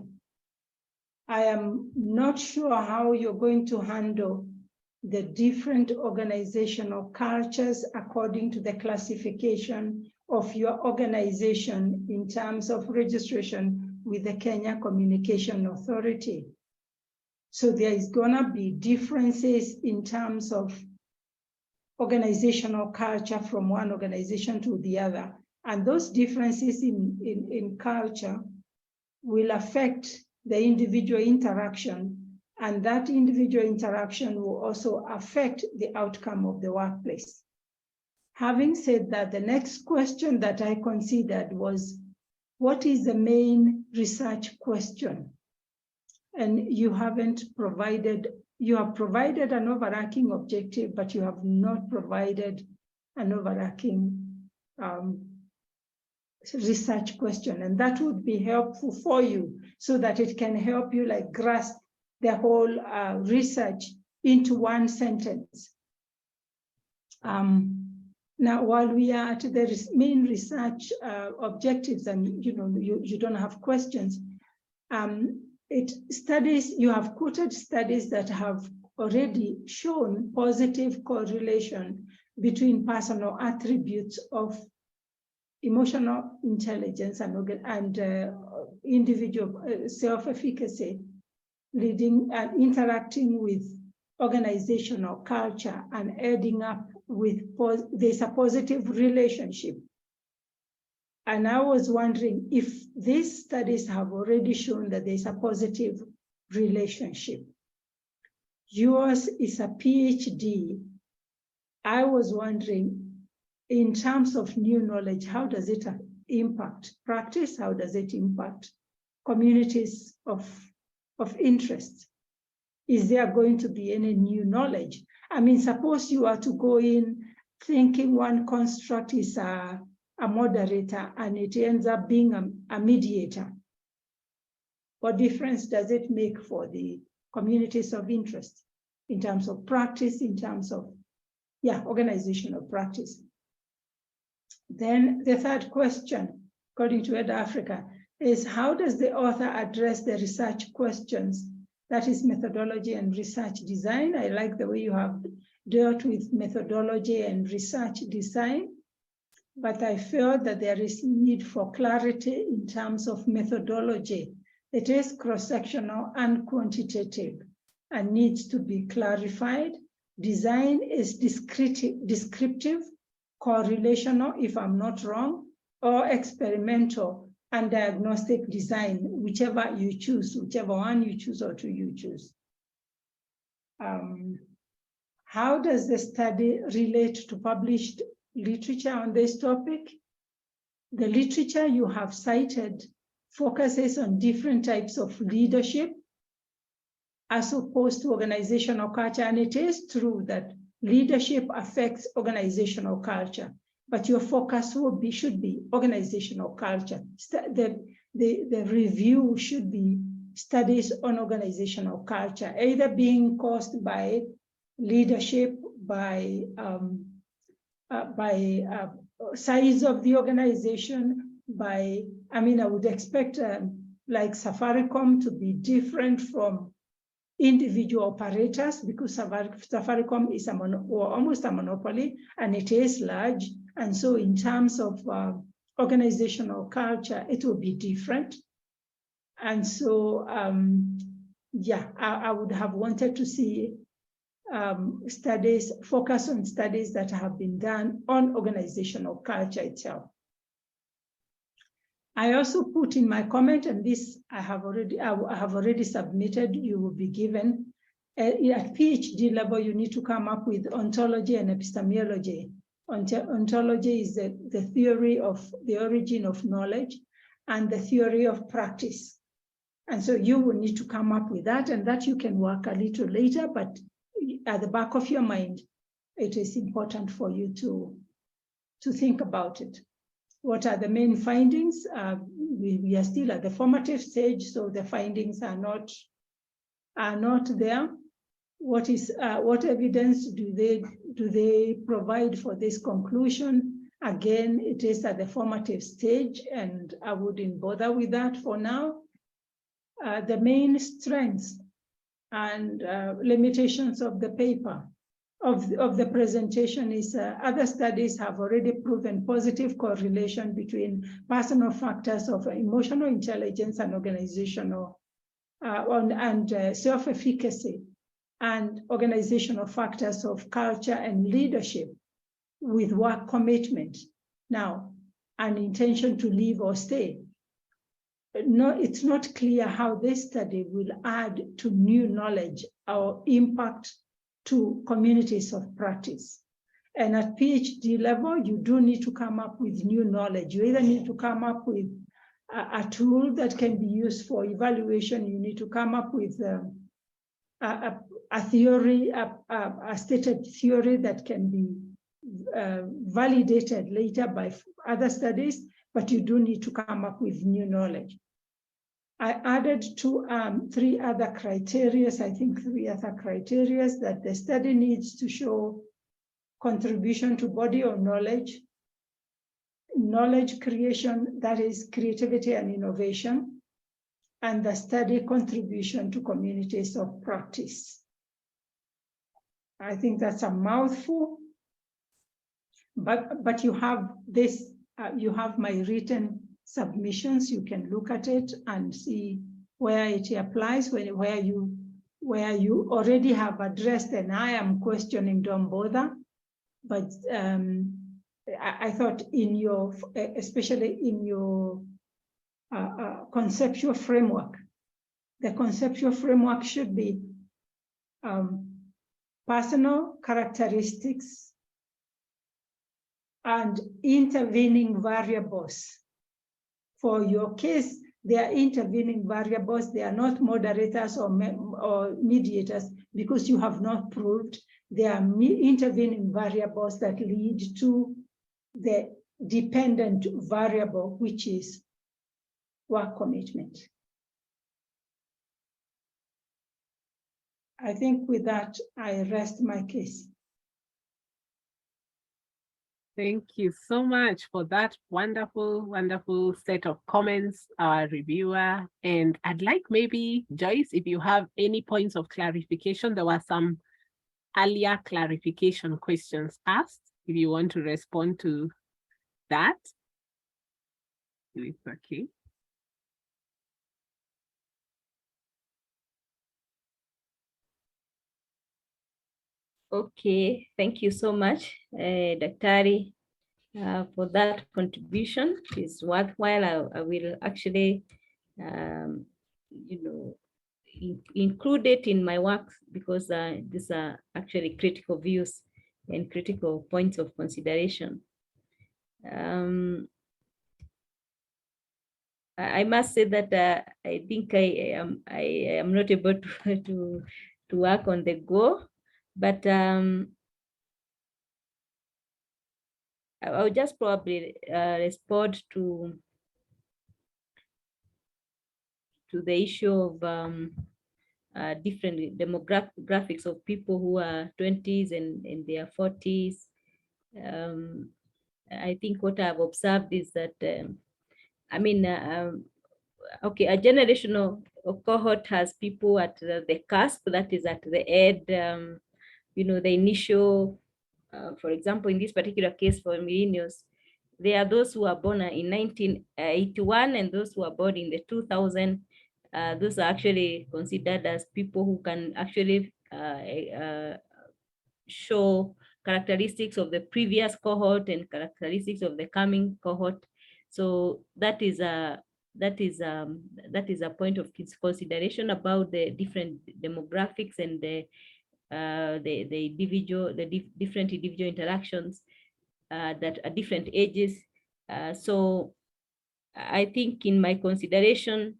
I am not sure how you're going to handle the different organizational cultures according to the classification of your organization in terms of registration with the Kenya Communication Authority. So there is gonna be differences in terms of organizational culture from one organization to the other. And those differences in culture will affect the individual interaction, and that individual interaction will also affect the outcome of the workplace. Having said that, the next question that I considered was, what is the main research question? And you haven't provided, you have provided an overarching objective, but you have not provided an overarching research question. And that would be helpful for you so that it can help you like grasp the whole research into one sentence. Now, while we are at the main research objectives, and you don't have questions, you have quoted studies that have already shown positive correlation between personal attributes of emotional intelligence and individual self-efficacy, leading and interacting with organizational culture and adding up with there's a positive relationship. And I was wondering if these studies have already shown that there's a positive relationship. Yours is a PhD, I was wondering, in terms of new knowledge, how does it impact practice? How does it impact communities of interest? Is there going to be any new knowledge? I mean, suppose you are to go in thinking one construct is a moderator and it ends up being a mediator. What difference does it make for the communities of interest in terms of practice, in terms of, organizational practice? Then the third question, according to Ed Africa, is how does the author address the research questions? That is methodology and research design. I like the way you have dealt with methodology and research design, but I feel that there is need for clarity in terms of methodology. It is cross-sectional and quantitative and needs to be clarified. Design is descriptive, correlational, if I'm not wrong, or experimental and diagnostic design, whichever you choose, whichever one you choose or two you choose. How does the study relate to published literature on this topic? The literature you have cited focuses on different types of leadership as opposed to organizational culture. And it is true that leadership affects organizational culture, but your focus should be organizational culture. The review should be studies on organizational culture, either being caused by leadership, by size of the organization, I would expect like Safaricom to be different from individual operators because Safaricom is almost a monopoly and it is large. And so in terms of organizational culture, it will be different. And so, I would have wanted to see focus on studies that have been done on organizational culture itself. I also put in my comment, and this I have already submitted, you will be given. At PhD level, you need to come up with ontology and epistemology. Ontology is the theory of the origin of knowledge and the theory of practice. And so you will need to come up with that, and that you can work a little later, but at the back of your mind, it is important for you to think about it. What are the main findings? We are still at the formative stage, so the findings are not there. What evidence do they provide for this conclusion? Again, it is at the formative stage, and I wouldn't bother with that for now. The main strengths and limitations of the paper, of the presentation is other studies have already proven positive correlation between personal factors of emotional intelligence and organizational and self-efficacy and organizational factors of culture and leadership with work commitment. Now, an intention to leave or stay. No, it's not clear how this study will add to new knowledge or impact to communities of practice. And at PhD level, you do need to come up with new knowledge. You either need to come up with a tool that can be used for evaluation. You need to come up with a theory, a stated theory that can be validated later by other studies, but you do need to come up with new knowledge. I added three other criteria, that the study needs to show contribution to body of knowledge, knowledge creation, that is creativity and innovation, and the study contribution to communities of practice. I think that's a mouthful, but you have this, you have my written submissions. You can look at it and see where it applies, where you already have addressed and I am questioning, don't bother. But I thought especially in your conceptual framework, the conceptual framework should be personal characteristics and intervening variables. For your case, they are intervening variables. They are not moderators or mediators because you have not proved. They are intervening variables that lead to the dependent variable, which is work commitment. I think with that, I rest my case. Thank you so much for that wonderful, wonderful set of comments, our reviewer. And I'd like maybe, Joyce, if you have any points of clarification, there were some earlier clarification questions asked. If you want to respond to that, it's okay. Okay, thank you so much, Daktari, for that contribution. It's worthwhile. I will actually, include it in my work because these are actually critical views and critical points of consideration. I must say that I think I am not able to work on the go, but I'll just probably respond to the issue of different demographics of people who are 20s and in their 40s. I think what I've observed is that, okay, a generational cohort has people at the cusp, that is at the end, the initial, for example, in this particular case for millennials, there are those who are born in 1981 and those who are born in the 2000. Those are actually considered as people who can actually show characteristics of the previous cohort and characteristics of the coming cohort. So that is a point of consideration about the different demographics and the different individual interactions that are different ages. So I think in my consideration,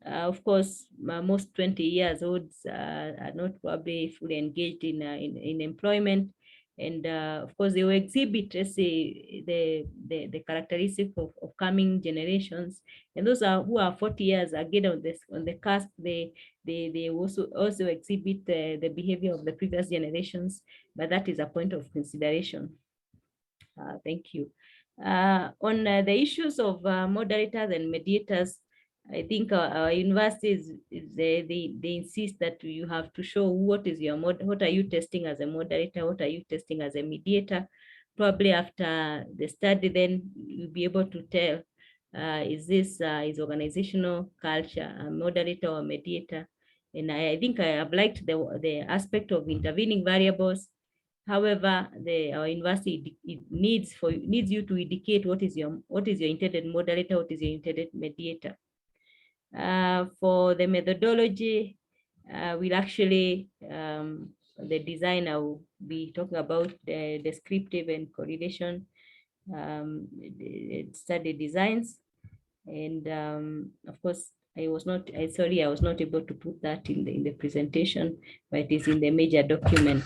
of course, most 20 years olds are not probably fully engaged in employment. And of course, they will exhibit, let's say, the characteristics of coming generations. And those who are 40 years again on the cusp, they also exhibit the behavior of the previous generations. But that is a point of consideration. Thank you. On the issues of moderators and mediators, I think our universities they insist that you have to show what are you testing as a moderator, what are you testing as a mediator. Probably after the study, then you'll be able to tell is this is organizational culture a moderator or mediator. And I think I have liked the aspect of intervening variables. However, our university needs you to indicate what is your intended moderator, what is your intended mediator. For the methodology, we'll actually the design I will be talking about the descriptive and correlation study designs, and of course I was not able to put that in the presentation, but it is in the major document.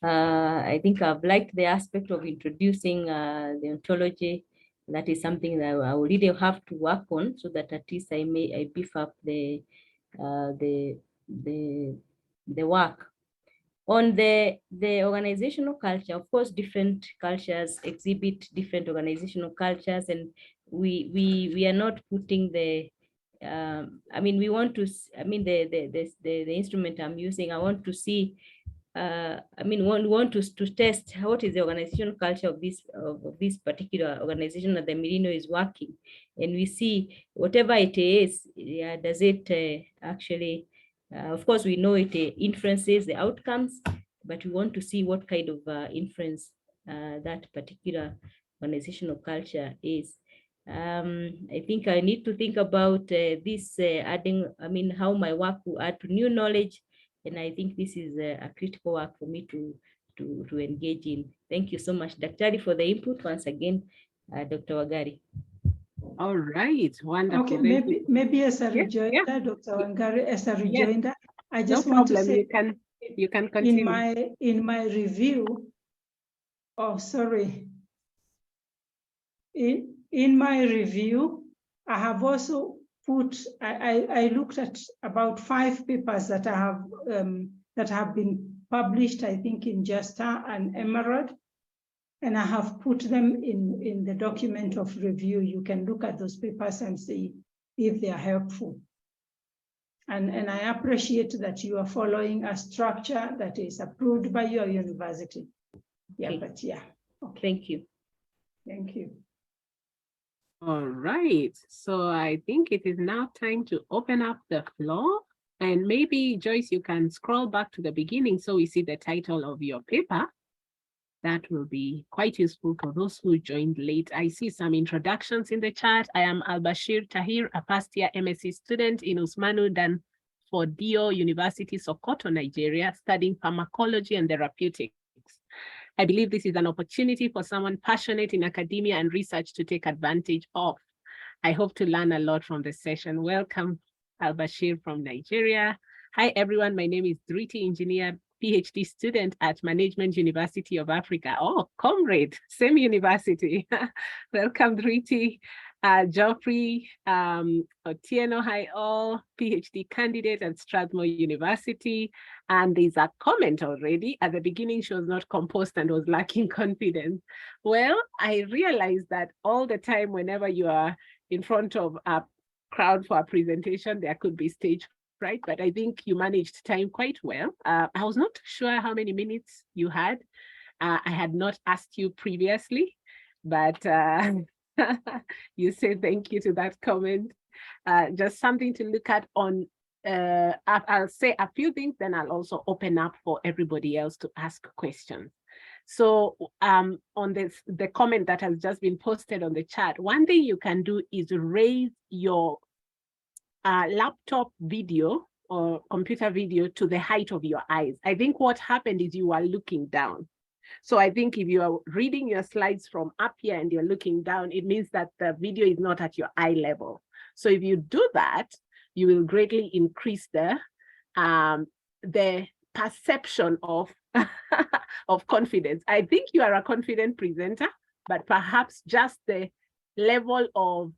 I think I've liked the aspect of introducing the ontology. That is something that I will really have to work on, so that at least I beef up the work. On the organizational culture, of course, different cultures exhibit different organizational cultures, and we are not putting the we want to, the instrument I'm using, I want to see want to test what is the organizational culture of this particular organization that the Merino is working, and we see whatever it is, does it actually, of course, we know it influences the outcomes, but we want to see what kind of influence that particular organizational culture is. I think I need to think about this adding, how my work will add to new knowledge. And I think this is a critical work for me to to engage in. Thank you so much, Daktari, for the input once again, Dr. Wangari. All right, wonderful. Okay, maybe as a Yeah, rejoinder, yeah. Dr. Wangari, as a Yes, rejoinder, I no just want to problem. say You can continue. in my review, oh sorry, in my review, I have also put, I looked at about 5 papers that have been published, I think in Jasta and Emerald, and I have put them in the document of review. You can look at those papers and see if they are helpful. And I appreciate that you are following a structure that is approved by your university. Yeah, Okay. but yeah. Okay. Thank you. Thank you. All right, so I think it is now time to open up the floor. And maybe, Joyce, you can scroll back to the beginning so we see the title of your paper. That will be quite useful for those who joined late. I see some introductions in the chat. I am Al-Bashir Tahir, a first year MSc student in Usmanu Danfodio University, Sokoto, Nigeria, studying pharmacology and therapeutics. I believe this is an opportunity for someone passionate in academia and research to take advantage of. I hope to learn a lot from this session. Welcome, Al-Bashir from Nigeria. Hi, everyone. My name is Driti Engineer, PhD student at Management University of Africa. Oh, comrade, same university. Welcome, Driti. Geoffrey Otieno, hi all, PhD candidate at Strathmore University. And there's a comment already. At the beginning, she was not composed and was lacking confidence. Well, I realized that all the time, whenever you are in front of a crowd for a presentation, there could be stage fright, but I think you managed time quite well. I was not sure how many minutes you had. I had not asked you previously, but you say thank you to that comment. Just something to look at on, I'll say a few things, then I'll also open up for everybody else to ask questions. So on the comment that has just been posted on the chat, one thing you can do is raise your laptop video or computer video to the height of your eyes. I think what happened is you are looking down. So I think if you are reading your slides from up here and you're looking down, it means that the video is not at your eye level. So if you do that, you will greatly increase the perception of, of confidence. I think you are a confident presenter, but perhaps just the level of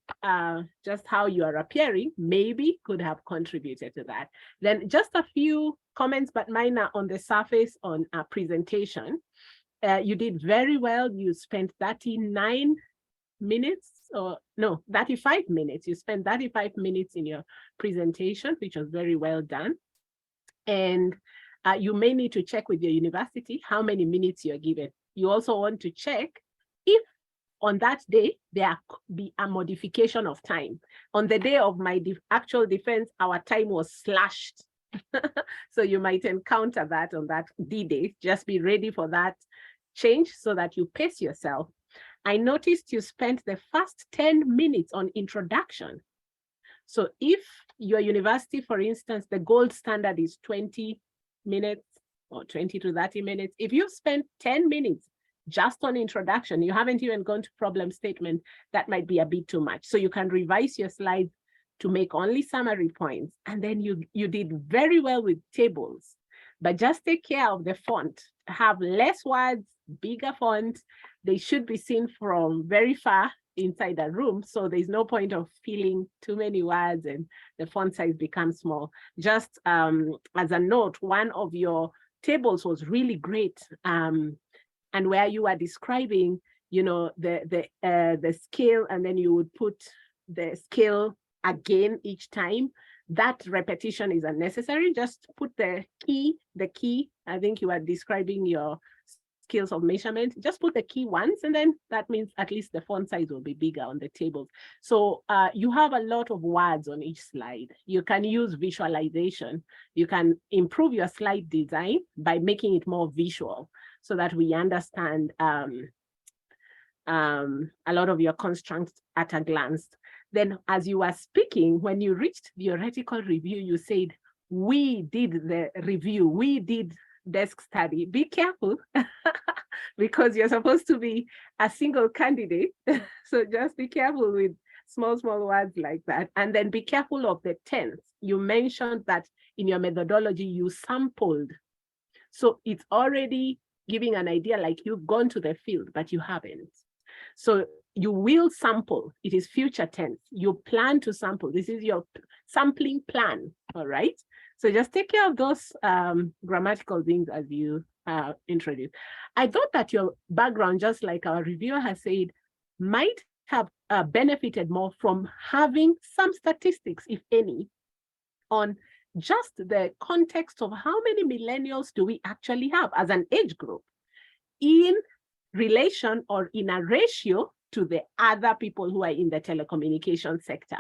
just how you are appearing maybe could have contributed to that. Then just a few comments, but mine are on the surface on a presentation. You did very well. You spent 39 minutes, or no, 35 minutes. You spent 35 minutes in your presentation, which was very well done. And you may need to check with your university how many minutes you're given. You also want to check if on that day, there be a modification of time. On the day of my actual defense, our time was slashed. So you might encounter that on that D-Day. Just be ready for that change so that you pace yourself. I noticed you spent the first 10 minutes on introduction. So if your university, for instance, the gold standard is 20 minutes or 20 to 30 minutes, if you spend 10 minutes just on introduction, you haven't even gone to problem statement, that might be a bit too much. So you can revise your slides to make only summary points. And then you did very well with tables, but just take care of the font. Have less words, bigger font. They should be seen from very far inside a room. So there's no point of filling too many words and the font size becomes small. Just as a note, one of your tables was really great. And where you are describing, you know, the scale, and then you would put the scale again each time. That repetition is unnecessary. Just put the key, I think you are describing your skills of measurement. Just put the key once, and then that means at least the font size will be bigger on the tables. So you have a lot of words on each slide. You can use visualization. You can improve your slide design by making it more visual, so that we understand a lot of your constructs at a glance. Then as you were speaking, when you reached theoretical review, you said, we did the review, we did desk study, be careful because you're supposed to be a single candidate. So just be careful with small words like that. And then be careful of the tense. You mentioned that in your methodology, you sampled. So it's already giving an idea like you've gone to the field, but you haven't. So you will sample. It is future tense. You plan to sample. This is your sampling plan, all right? So just take care of those grammatical things as you introduce. I thought that your background, just like our reviewer has said, might have benefited more from having some statistics, if any, on just the context of how many millennials do we actually have as an age group in relation or in a ratio to the other people who are in the telecommunication sector.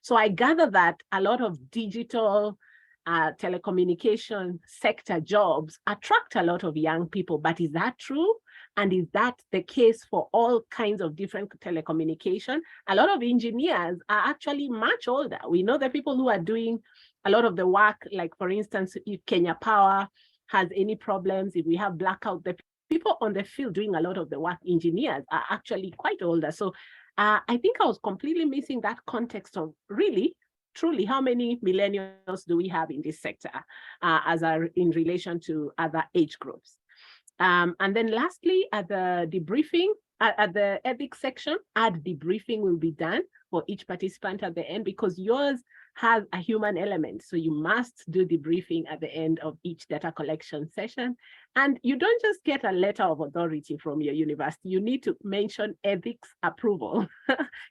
So I gather that a lot of digital telecommunication sector jobs attract a lot of young people, but is that true? And is that the case for all kinds of different telecommunication? A lot of engineers are actually much older. We know the people who are doing a lot of the work, like for instance, if Kenya Power has any problems, if we have blackout, the people on the field doing a lot of the work, engineers, are actually quite older. So I think I was completely missing that context of really, truly, how many millennials do we have in this sector in relation to other age groups? And then lastly, at the debriefing, at the ethics section, debriefing will be done for each participant at the end because yours has a human element. So you must do debriefing at the end of each data collection session. And you don't just get a letter of authority from your university. You need to mention ethics approval.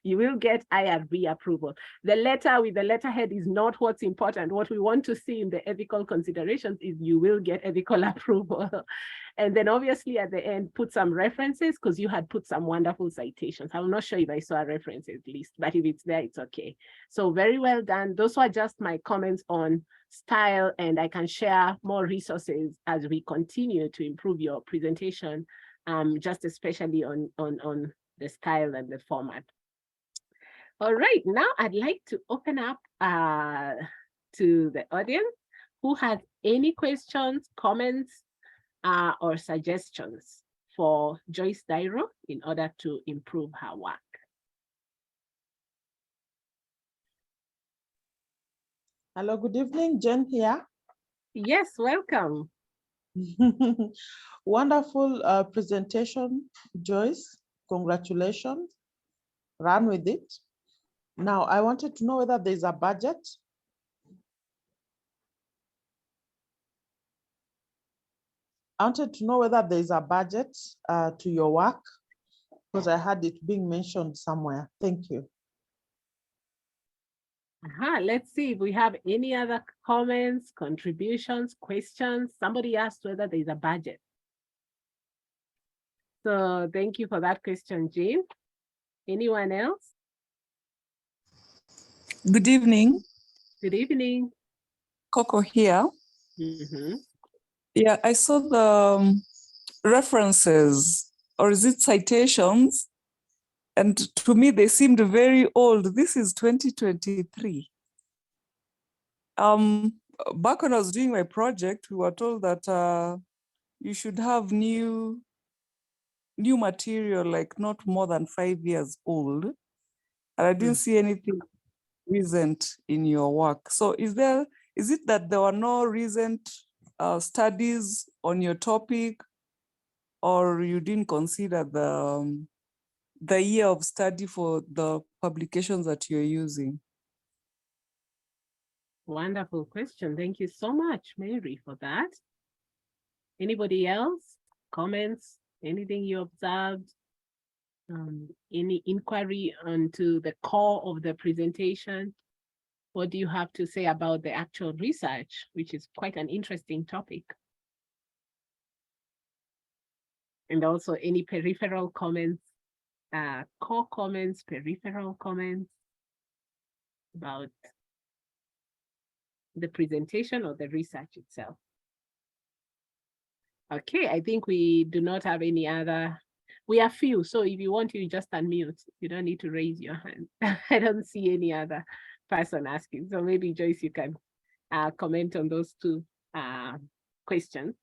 You will get IRB approval. The letter with the letterhead is not what's important. What we want to see in the ethical considerations is you will get ethical approval. And then obviously at the end, put some references because you had put some wonderful citations. I'm not sure if I saw a references list, but if it's there, it's okay. So very well done. Those were just my comments on style, and I can share more resources as we continue to improve your presentation, just especially on the style and the format. All right, now I'd like to open up to the audience who has any questions, comments, or suggestions for Joyce Thairu in order to improve her work. Hello, good evening, Jen here. Yes, welcome. Wonderful presentation, Joyce. Congratulations. Run with it. Now, I wanted to know whether there's a budget. I wanted to know whether there's a budget to your work, because I had it being mentioned somewhere. Thank you. Let's see if we have any other comments, contributions, questions. Somebody asked whether there's a budget. So thank you for that question, Jean. Anyone else? Good evening. Good evening. Coco here. Yeah, I saw the references, or is it citations? And to me, they seemed very old. This is 2023. Back when I was doing my project, we were told that you should have new material, like not more than 5 years old. And I didn't see anything recent in your work. So is it that there were no recent studies on your topic, or you didn't consider the year of study for the publications that you're using? Wonderful question. Thank you so much, Mary, for that. Anybody else? Comments? Anything you observed? Any inquiry onto the core of the presentation? What do you have to say about the actual research, which is quite an interesting topic? And also any peripheral comments, core comments, peripheral comments about the presentation or the research itself. Okay, I think we do not have any other. We are few, so if you want to, you just unmute. You don't need to raise your hand. I don't see any other person asking. So maybe Joyce, you can comment on those two questions.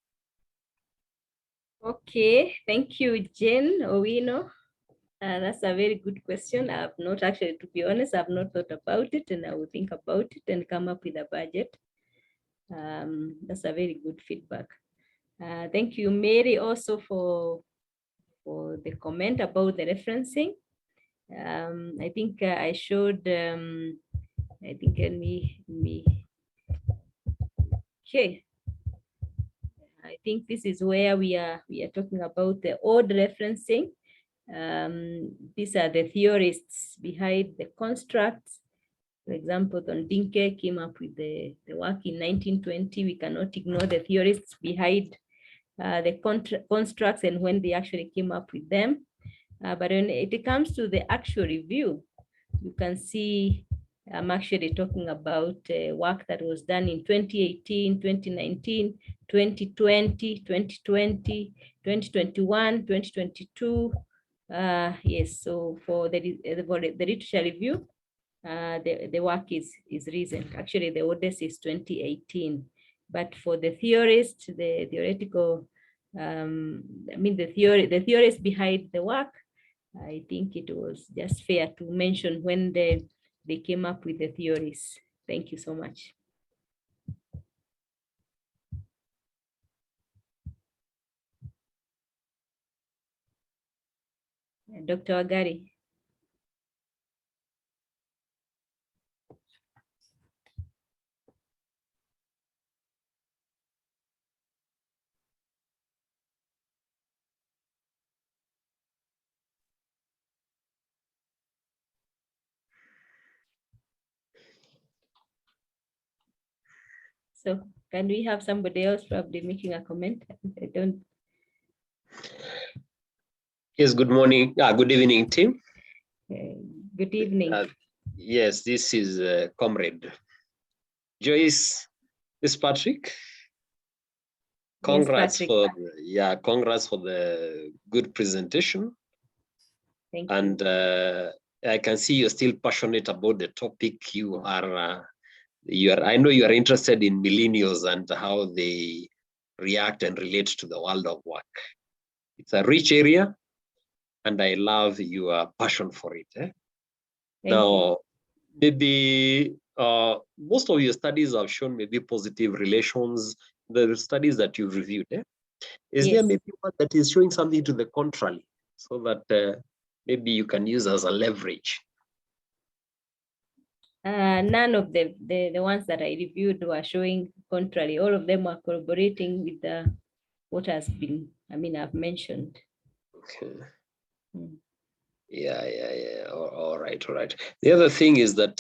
Okay, thank you, Jen Owino. That's a very good question. I've not actually, to be honest, I've not thought about it, and I will think about it and come up with a budget. That's a very good feedback. Thank you, Mary, also for the comment about the referencing. I think I showed, I think okay. I think this is where we are talking about the old referencing. These are the theorists behind the constructs. For example, Don Dinke came up with the work in 1920. We cannot ignore the theorists behind the constructs and when they actually came up with them. But when it comes to the actual review, you can see I'm actually talking about work that was done in 2018, 2019, 2020, 2020, 2021, 2022. Yes, so for the literature review, the work is recent. Actually, the oldest is 2018. But for the theorists, the theoretical, the theorists behind the work, I think it was just fair to mention when they came up with the theories. Thank you so much. Dr. Wagari. So can we have somebody else probably making a comment? I don't. Yes, good morning. Good evening, team. Good evening. Yes, this is Comrade Joyce. This is Patrick. Congrats Yes, Patrick. Congrats for the good presentation. Thank and you. I can see you're still passionate about the topic. I know you are interested in millennials and how they react and relate to the world of work. It's a rich area, and I love your passion for it. Now, maybe most of your studies have shown maybe positive relations, the studies that you've reviewed. Is there maybe one that is showing something to the contrary, so that maybe you can use as a leverage? None of the ones that I reviewed were showing contrary. All of them are corroborating with what has been, I've mentioned. Okay. Yeah. All right. The other thing is that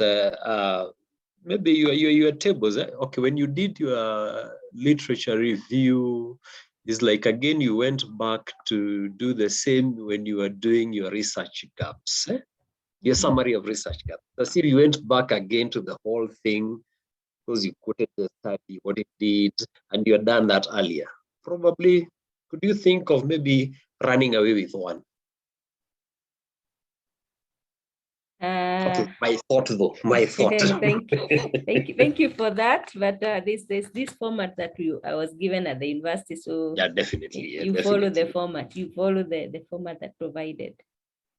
maybe your tables. Okay, when you did your literature review, it's like again you went back to do the same when you were doing your research gaps. Your summary of research gaps. As if you went back again to the whole thing because you quoted the study, what it did, and you had done that earlier. Probably, could you think of maybe running away with one? Okay, my thought though, my thought. Thank you for that. But this format that I was given at the university, so yeah, definitely. You follow the format. You follow the format that provided.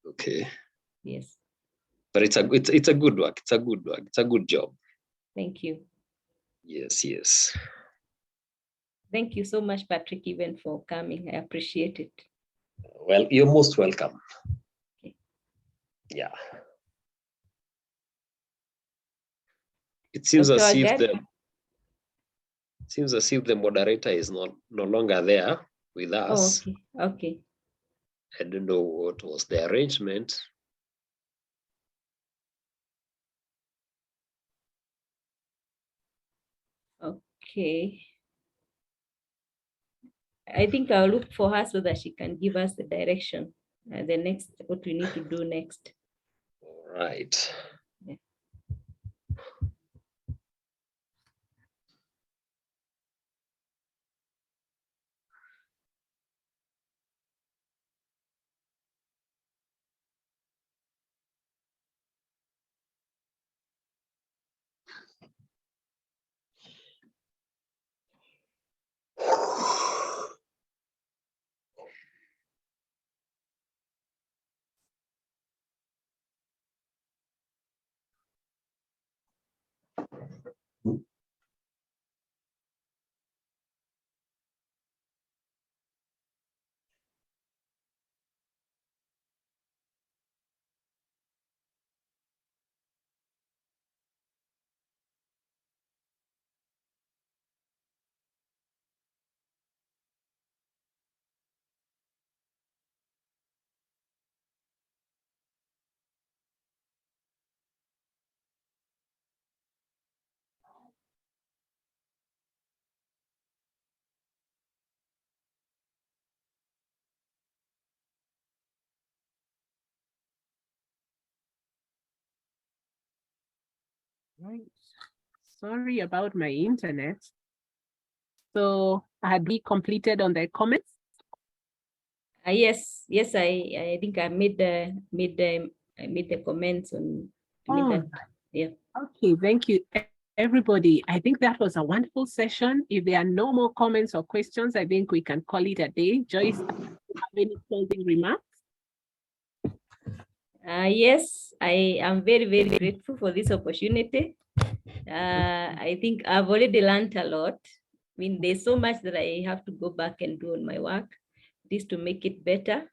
Okay. Yes. But it's a good work. It's a good work. It's a good job. Thank you. Yes. Thank you so much, Patrick, even for coming. I appreciate it. Well, you're most welcome. Okay. Yeah. It seems as if the moderator is no longer there with us. Oh, okay. I don't know what was the arrangement. Okay. I think I'll look for her so that she can give us the direction, what we need to do next. All right. Yeah. Right. Sorry about my internet. So had we completed on the comments? Yes, I think I made the comments on Oh, yeah. okay, thank you, everybody. I think that was a wonderful session. If there are no more comments or questions, I think we can call it a day. Joyce, do you have any closing remarks? Yes, I am very, very grateful for this opportunity. I think I've already learned a lot. I mean, there's so much that I have to go back and do on my work, this to make it better.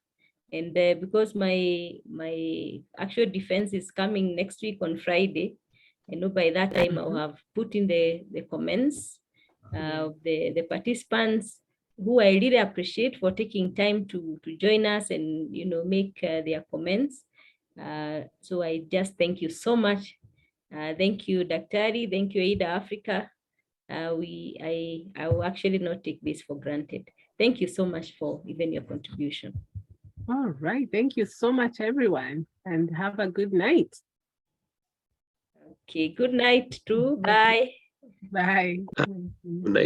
And because my actual defense is coming next week on Friday, I know by that time I'll have put in the comments of the participants, who I really appreciate for taking time to join us and make their comments. So I just thank you so much. Thank you, Daktari. Thank you, Ada Africa. I will actually not take this for granted. Thank you so much for even your contribution. All right. Thank you so much, everyone, and have a good night. Okay, good night too. Bye. Bye. Good night.